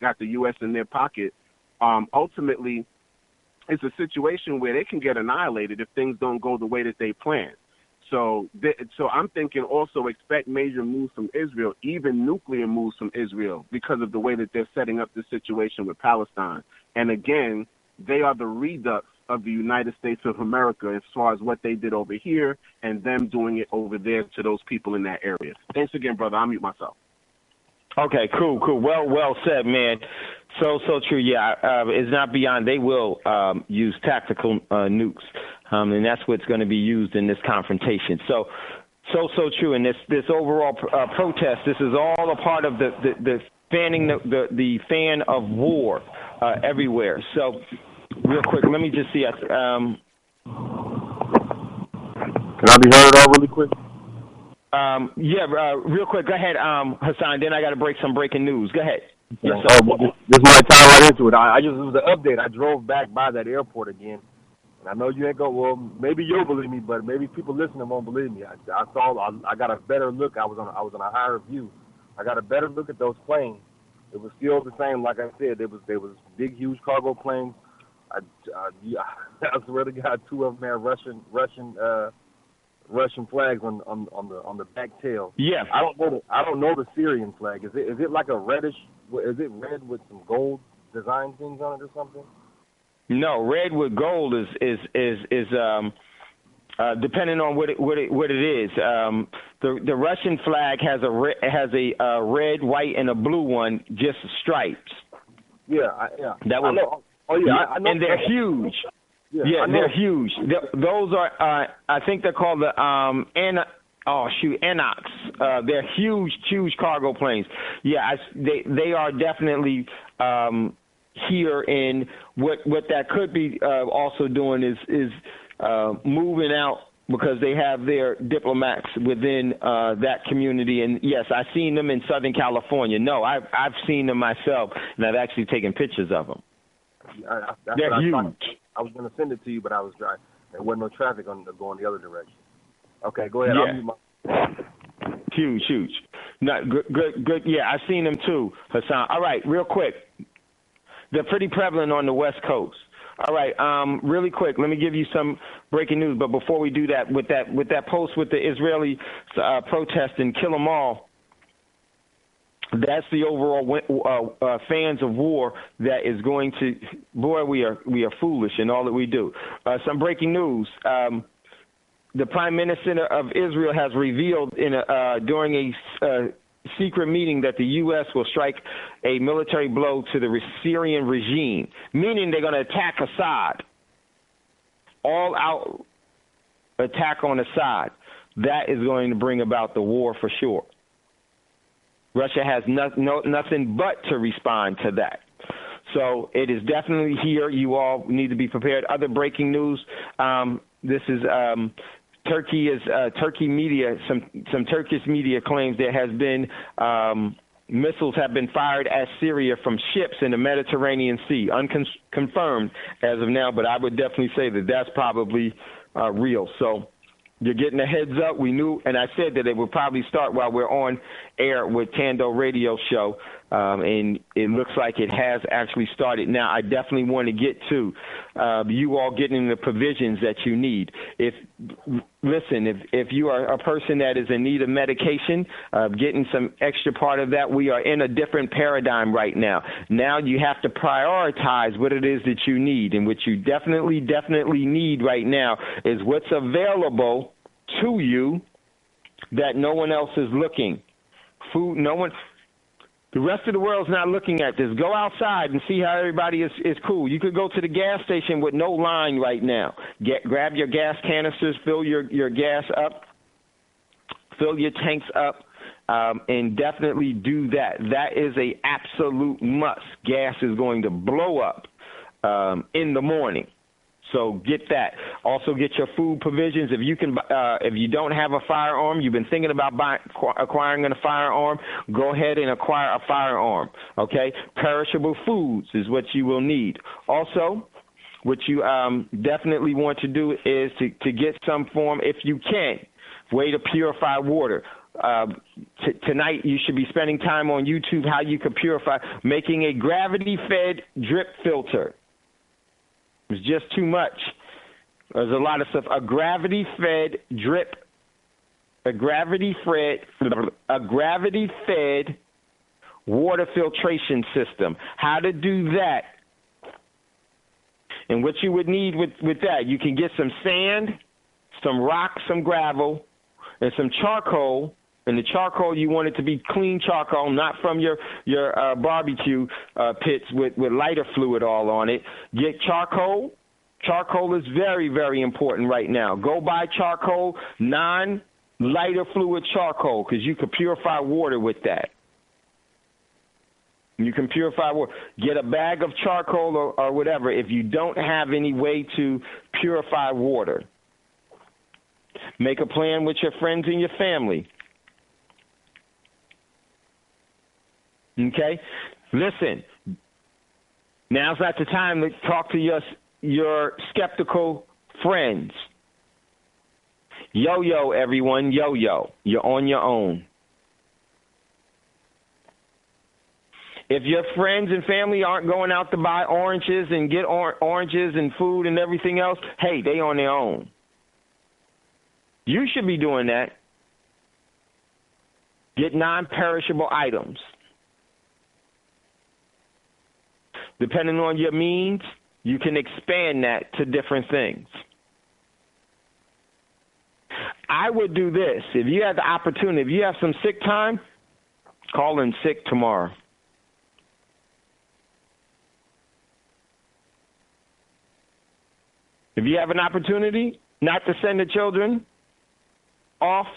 Speaker 8: got the U.S. in their pocket. Ultimately, it's a situation where they can get annihilated if things don't go the way that they plan. So I'm thinking also expect major moves from Israel, even nuclear moves from Israel, because of the way that they're setting up the situation with Palestine. And again, they are the redux of the United States of America as far as what they did over here and them doing it over there to those people in that area. Thanks again, brother. I'll mute myself.
Speaker 4: Okay, cool. Well said, man. So true. Yeah, it's not beyond. They will use tactical nukes, and that's what's going to be used in this confrontation. So true. And this overall protest, this is all a part of the fanning the fan of war everywhere. So real quick, let me just see.
Speaker 8: Can I be heard all really quick?
Speaker 4: Real quick. Go ahead, Hassan. Then I got to break some breaking news. Go ahead.
Speaker 5: Yes, sir. This might tie right into it. It was an update. I drove back by that airport again, and I know you ain't well, maybe you'll believe me, but maybe people listening won't believe me. I got a better look. I was on a higher view. I got a better look at those planes. It was still the same. Like I said, there was big, huge cargo planes. I swear to God, two of them had Russian flags on the back tail.
Speaker 4: Yeah.
Speaker 5: I don't know the Syrian flag. Is it like a reddish? Is it red with some gold design things on it or something?
Speaker 4: No, red with gold is depending on what it is. The Russian flag has a red, white, and a blue one, just stripes.
Speaker 5: Yeah.
Speaker 4: That was.
Speaker 5: I know. Oh yeah, I know.
Speaker 4: And they're huge.
Speaker 5: Yeah,
Speaker 4: they're huge. Those are, I think they're called the Enox. They're huge cargo planes. Yeah, they are definitely here. And what that could be also doing is moving out because they have their diplomats within that community. And yes, I've seen them in Southern California. No, I've seen them myself, and I've actually taken pictures of them. They're huge.
Speaker 5: I was going to send it to you, but I was driving. There wasn't no traffic going the other direction. Okay, go ahead.
Speaker 4: Yeah. Huge. No, good. Yeah, I've seen them too, Hassan. All right, real quick. They're pretty prevalent on the West Coast. All right, really quick, let me give you some breaking news. But before we do that, with that post with the Israeli protest and kill them all, that's the overall fans of war that is going to. Boy, we are foolish in all that we do. Some breaking news. The Prime Minister of Israel has revealed during a secret meeting that the U.S. will strike a military blow to the Syrian regime, meaning they're going to attack Assad. All-out attack on Assad. That is going to bring about the war for sure. Russia has nothing but to respond to that. So it is definitely here. You all need to be prepared. Other breaking news. This is Turkey media. Some Turkish media claims there has been missiles have been fired at Syria from ships in the Mediterranean Sea. Unconfirmed as of now, but I would definitely say that that's probably real. So you're getting a heads up. We knew, and I said that it would probably start while we're on air with Thando Radio Show, and it looks like it has actually started now. I definitely want to get to you all getting the provisions that you need. If you are a person that is in need of medication, getting some extra part of that, we are in a different paradigm right now. Now you have to prioritize what it is that you need, and what you definitely need right now is what's available to you that no one else is looking. Food, no one. The rest of the world's not looking at this. Go outside and see how everybody is cool. You could go to the gas station with no line right now. Grab your gas canisters, fill your gas up, fill your tanks up, and definitely do that. That is a absolute must. Gas is going to blow up in the morning. So get that. Also get your food provisions. If you don't have a firearm, you've been thinking about acquiring a firearm, go ahead and acquire a firearm. Okay? Perishable foods is what you will need. Also, what you definitely want to do is to get some form, if you can, way to purify water. Tonight you should be spending time on YouTube how you can purify, making a gravity-fed drip filter. It's just too much. There's a lot of stuff. A gravity-fed water filtration system. How to do that. And what you would need with that, you can get some sand, some rock, some gravel, and some charcoal. And the charcoal, you want it to be clean charcoal, not from your barbecue pits with lighter fluid all on it. Get charcoal. Charcoal is very, very important right now. Go buy charcoal, non-lighter fluid charcoal, because you can purify water with that. You can purify water. Get a bag of charcoal or whatever if you don't have any way to purify water. Make a plan with your friends and your family. Okay? Listen, now's not the time to talk to your skeptical friends. Yo-yo, everyone, yo-yo. You're on your own. If your friends and family aren't going out to buy oranges and get oranges and food and everything else, hey, they on their own. You should be doing that. Get non-perishable items. Depending on your means, you can expand that to different things. I would do this. If you have the opportunity, if you have some sick time, call in sick tomorrow. If you have an opportunity not to send the children off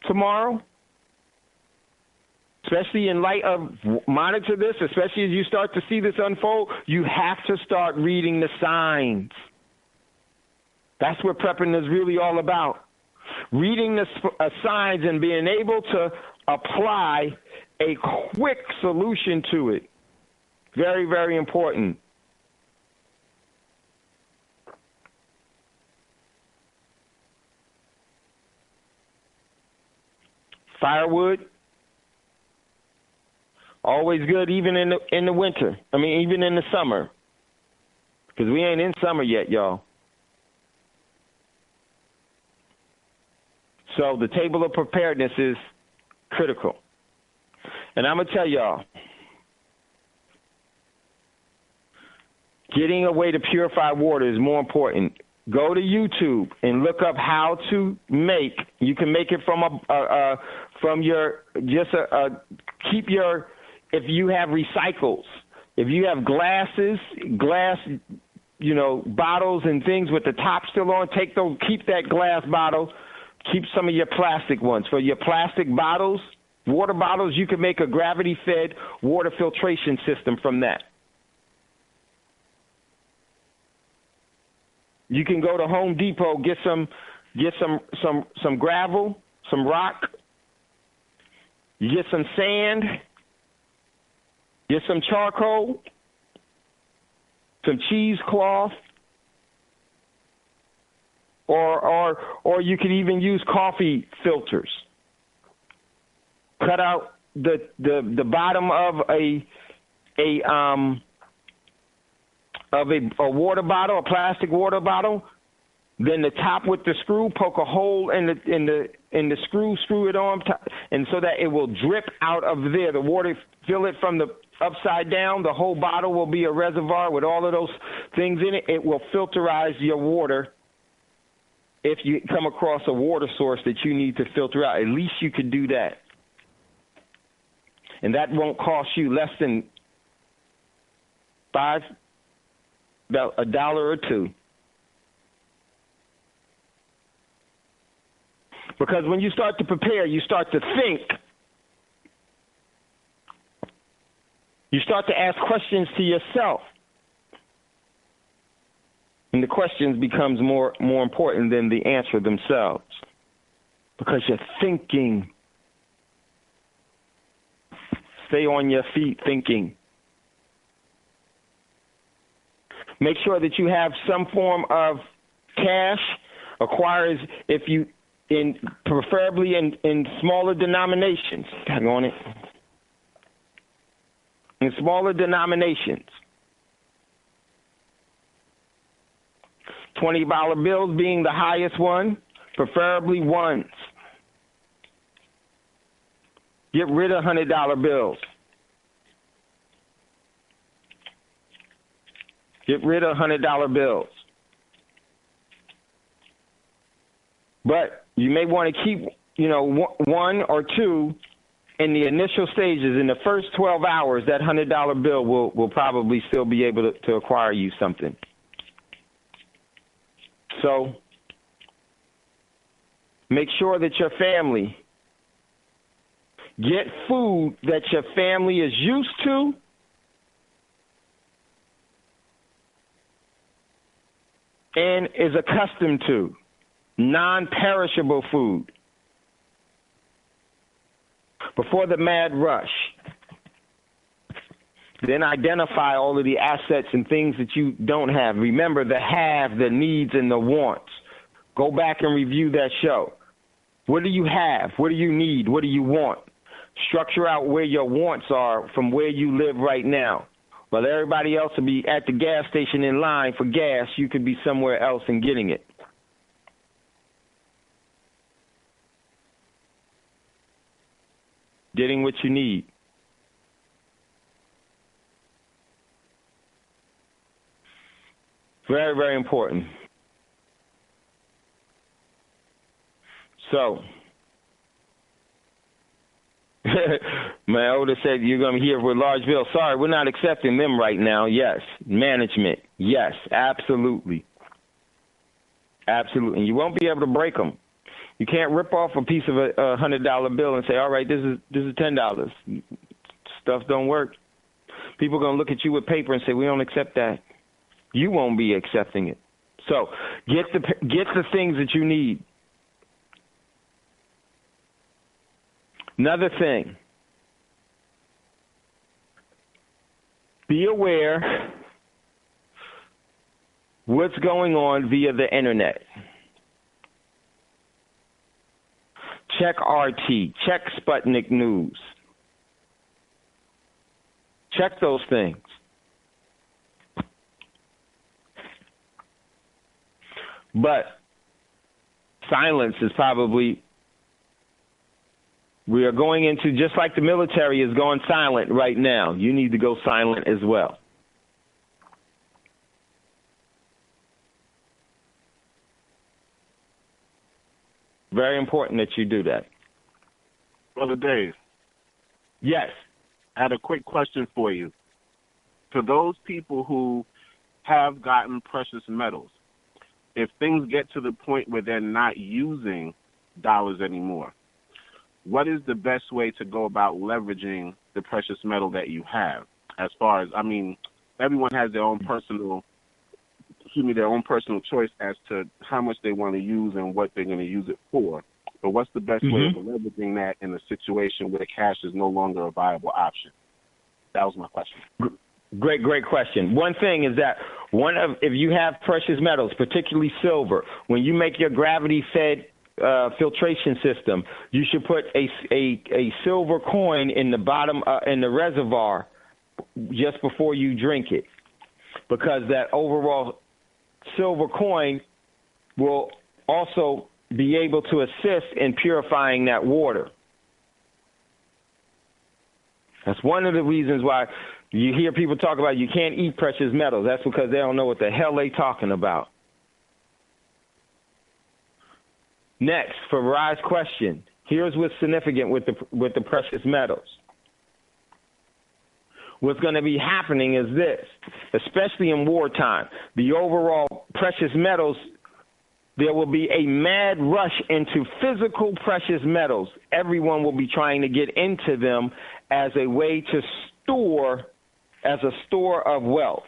Speaker 4: tomorrow, especially in light of monitor this, especially as you start to see this unfold, you have to start reading the signs. That's what prepping is really all about. Reading the signs and being able to apply a quick solution to it. Very, very important. Firewood. Always good, even in the winter. I mean, even in the summer. Because we ain't in summer yet, y'all. So the table of preparedness is critical. And I'm going to tell y'all, getting a way to purify water is more important. Go to YouTube and look up how to make. You can make it keep your, if you have recycles, if you have glass, bottles and things with the top still on, keep that glass bottle, keep some of your plastic ones. For your plastic bottles, water bottles, you can make a gravity-fed water filtration system from that. You can go to Home Depot, get some gravel, some rock, you get some sand, get some charcoal, some cheesecloth, or you could even use coffee filters. Cut out the bottom of a water bottle, a plastic water bottle, then the top with the screw, poke a hole in the screw it on, and so that it will drip out of there. The water, fill it from the upside down. The whole bottle will be a reservoir with all of those things in it. It will filterize your water. If you come across a water source that you need to filter out, at least you could do that. And that won't cost you less than about $1 or $2. Because when you start to prepare, you start to think. You start to ask questions to yourself. And the questions becomes more important than the answer themselves. Because you're thinking. Stay on your feet thinking. Make sure that you have some form of cash. Acquires preferably in smaller denominations. Hang on it. In smaller denominations. $20 bills being the highest one, preferably ones. Get rid of $100 bills. Get rid of $100 bills. But you may want to keep, one or two in the initial stages. In the first 12 hours, that $100 bill will probably still be able to acquire you something. So make sure that your family get food that your family is used to. And is accustomed to. Non-perishable food. Before the mad rush. Then identify all of the assets and things that you don't have. Remember the have, the needs, and the wants. Go back and review that show. What do you have? What do you need? What do you want? Structure out where your wants are from where you live right now. While everybody else will be at the gas station in line for gas, you could be somewhere else and getting it. Getting what you need. Very, very important. So, my older said, you're going to be here with large bills. Sorry, we're not accepting them right now. Yes. Management. Yes, absolutely. Absolutely. And you won't be able to break them. You can't rip off a piece of a $100 bill and say, all right, this is $10. Stuff don't work. People are going to look at you with paper and say, we don't accept that. You won't be accepting it. So get the things that you need. Another thing, be aware what's going on via the internet. Check RT, check Sputnik News. Check those things. But silence is probably We are going into, just like the military is going silent right now, you need to go silent as well. Very important that you do that.
Speaker 8: Brother Dave.
Speaker 4: Yes.
Speaker 8: I had a quick question for you. For those people who have gotten precious metals, if things get to the point where they're not using dollars anymore, what is the best way to go about leveraging the precious metal that you have? As far as, I mean, everyone has their own personal choice as to how much they want to use and what they're going to use it for. But what's the best way of leveraging that in a situation where the cash is no longer a viable option? That was my question.
Speaker 4: Great question. One thing is that if you have precious metals, particularly silver, when you make your gravity-fed filtration system, you should put a silver coin in the bottom in the reservoir just before you drink it, because that overall silver coin will also be able to assist in purifying that water. That's one of the reasons why you hear people talk about you can't eat precious metals. That's because they don't know what the hell they're talking about. Next, for Rai's question, here's what's significant with the precious metals. What's going to be happening is this, especially in wartime, the overall precious metals, there will be a mad rush into physical precious metals. Everyone will be trying to get into them as a way to store, as a store of wealth,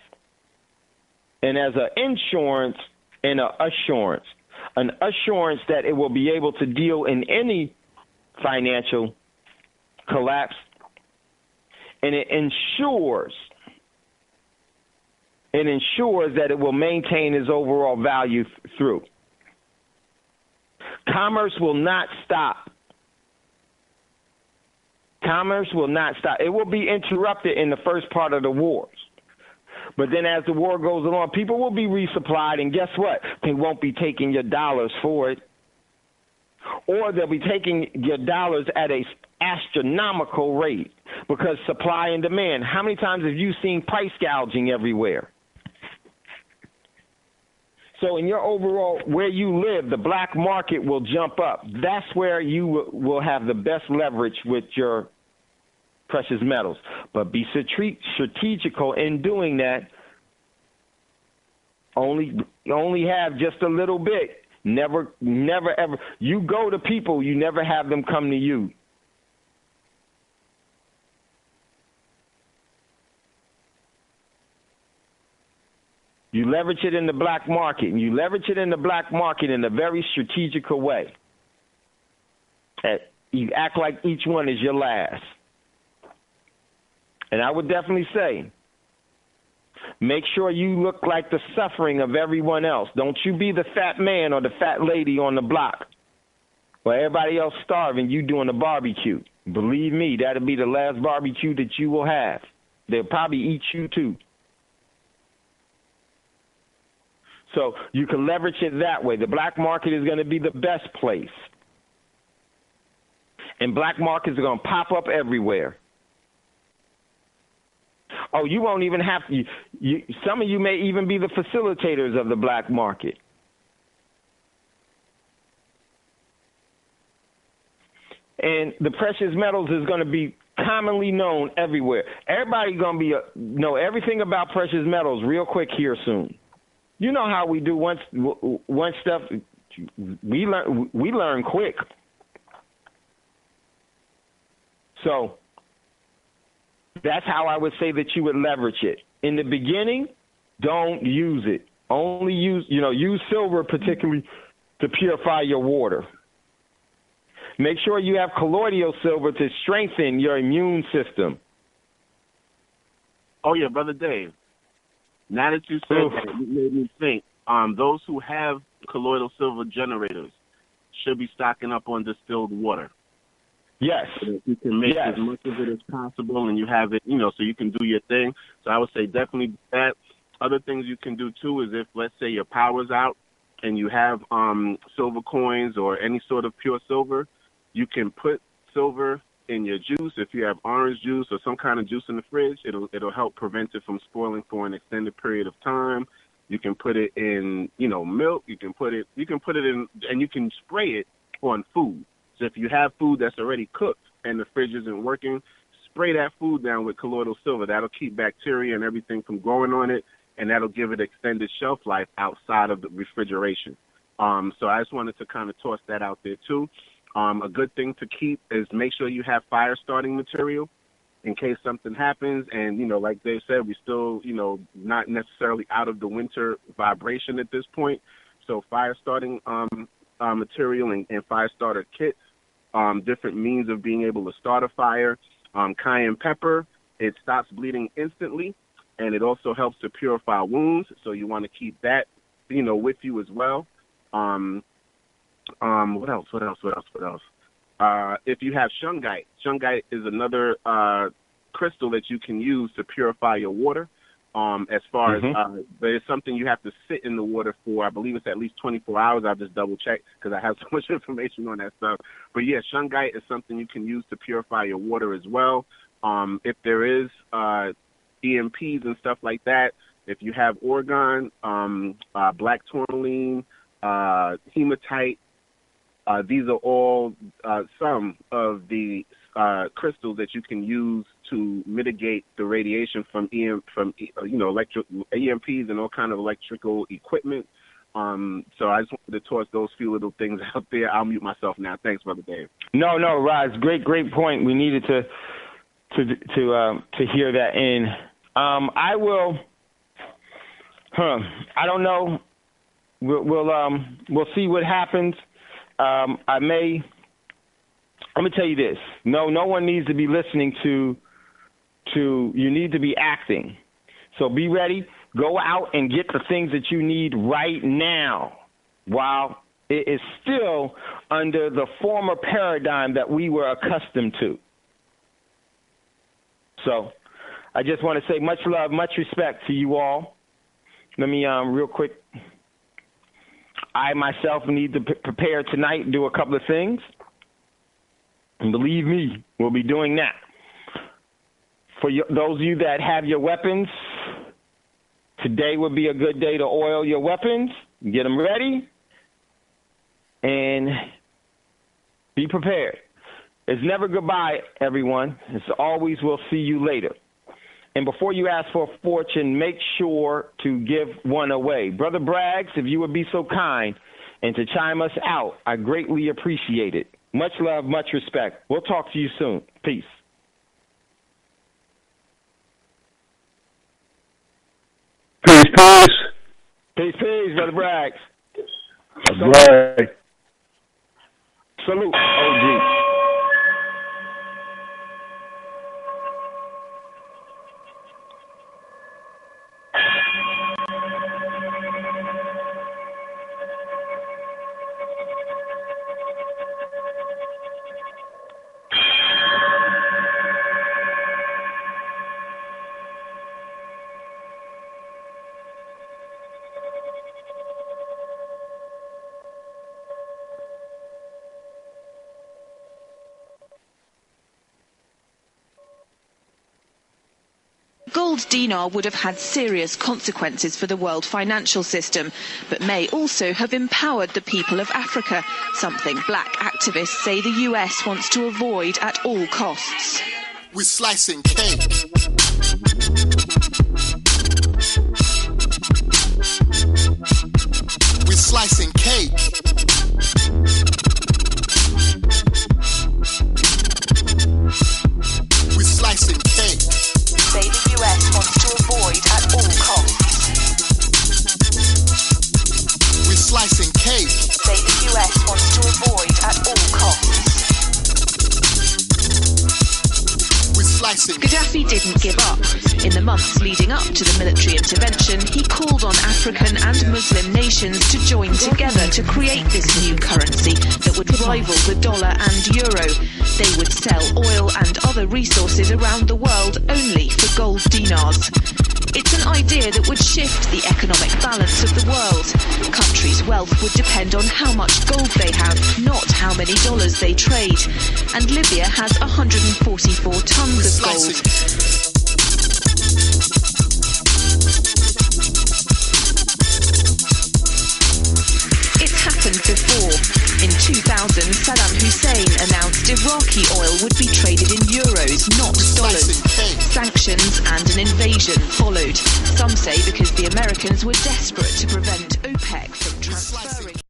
Speaker 4: and as an insurance and an assurance that it will be able to deal in any financial collapse, and it ensures that it will maintain its overall value through. Commerce will not stop. Commerce will not stop. It will be interrupted in the first part of the wars. But then as the war goes along, people will be resupplied, and guess what? They won't be taking your dollars for it. Or they'll be taking your dollars at an astronomical rate because supply and demand. How many times have you seen price gouging everywhere? So in your overall, where you live, the black market will jump up. That's where you will have the best leverage with your precious metals. But be strategical in doing that. Only have just a little bit. Never, ever. You go to people, you never have them come to you. You leverage it in the black market, and you leverage it in the black market in a very strategical way. You act like each one is your last. And I would definitely say, make sure you look like the suffering of everyone else. Don't you be the fat man or the fat lady on the block where everybody else starving, you doing a barbecue. Believe me, that'll be the last barbecue that you will have. They'll probably eat you too. So you can leverage it that way. The black market is going to be the best place. And black markets are going to pop up everywhere. Oh, you won't even have to. Some of you may even be the facilitators of the black market. And the precious metals is going to be commonly known everywhere. Everybody's going to know everything about precious metals real quick here soon. You know how we do once stuff. We learn quick. So that's how I would say that you would leverage it. In the beginning, don't use it. Only use silver particularly to purify your water. Make sure you have colloidal silver to strengthen your immune system.
Speaker 8: Oh, yeah, Brother Dave. Now that you said that, it made me think those who have colloidal silver generators should be stocking up on distilled water.
Speaker 4: Yes.
Speaker 8: So that you can make as much of it as possible, and you have it, so you can do your thing. So I would say definitely do that. Other things you can do, too, is if, let's say, your power's out and you have silver coins or any sort of pure silver, you can put silver in your juice. If you have orange juice or some kind of juice in the fridge, it'll help prevent it from spoiling for an extended period of time. You can put it in, milk. You can put it in, and you can spray it on food. So if you have food that's already cooked and the fridge isn't working, spray that food down with colloidal silver. That'll keep bacteria and everything from growing on it, and that'll give it extended shelf life outside of the refrigeration. So I just wanted to kind of toss that out there too. A good thing to keep is make sure you have fire starting material in case something happens. And, like they said, we still, not necessarily out of the winter vibration at this point. So fire starting material and fire starter kits, different means of being able to start a fire. Cayenne pepper, it stops bleeding instantly, and it also helps to purify wounds. So you want to keep that, with you as well. What else? If you have shungite is another crystal that you can use to purify your water. As far as, but it's something you have to sit in the water for. I believe it's at least 24 hours. I'll just double check because I have so much information on that stuff. But yeah, shungite is something you can use to purify your water as well. If there is EMPs and stuff like that, if you have orgone, black tourmaline, hematite, these are all some of the crystals that you can use to mitigate the radiation from electric EMPs and all kind of electrical equipment. So I just wanted to toss those few little things out there. I'll mute myself now. Thanks, Brother Dave.
Speaker 4: No, Roz, great point. We needed to hear that in. I will. I don't know. We'll see what happens. Let me tell you this. No one needs to be listening to you need to be acting. So be ready. Go out and get the things that you need right now while it is still under the former paradigm that we were accustomed to. So I just want to say much love, much respect to you all. Let me real quick. I myself need to prepare tonight and do a couple of things. And believe me, we'll be doing that. For those of you that have your weapons, today would be a good day to oil your weapons, get them ready, and be prepared. It's never goodbye, everyone. It's always we'll see you later. And before you ask for a fortune, make sure to give one away. Brother Braggs, if you would be so kind and to chime us out, I greatly appreciate it. Much love, much respect. We'll talk to you soon. Peace. Peace, Brother Braggs.
Speaker 10: Right.
Speaker 4: Salute, OG.
Speaker 2: Gold dinar would have had serious consequences for the world financial system, but may also have empowered the people of Africa, something black activists say the US wants to avoid at all costs.
Speaker 3: We're slicing cake. We're slicing cake. We're slicing cake.
Speaker 2: Say the US wants to avoid at all costs.
Speaker 3: We're slicing cake.
Speaker 2: Say the US wants to avoid at all costs.
Speaker 3: We're slicing.
Speaker 2: Gaddafi didn't give up. In the months leading up to the military intervention, he called on African and Muslim nations to join together to create this new currency that would rival the dollar and euro. They would sell oil and other resources around the world only for gold dinars. It's an idea that would shift the economic balance of the world. Countries' wealth would depend on how much gold they have, not how many dollars they trade. And Libya has 144 tons of gold. It's happened before. In 2000, Saddam Hussein announced Iraqi oil would be traded in euros, not dollars. Sanctions and an invasion followed. Some say because the Americans were desperate to prevent OPEC from transferring...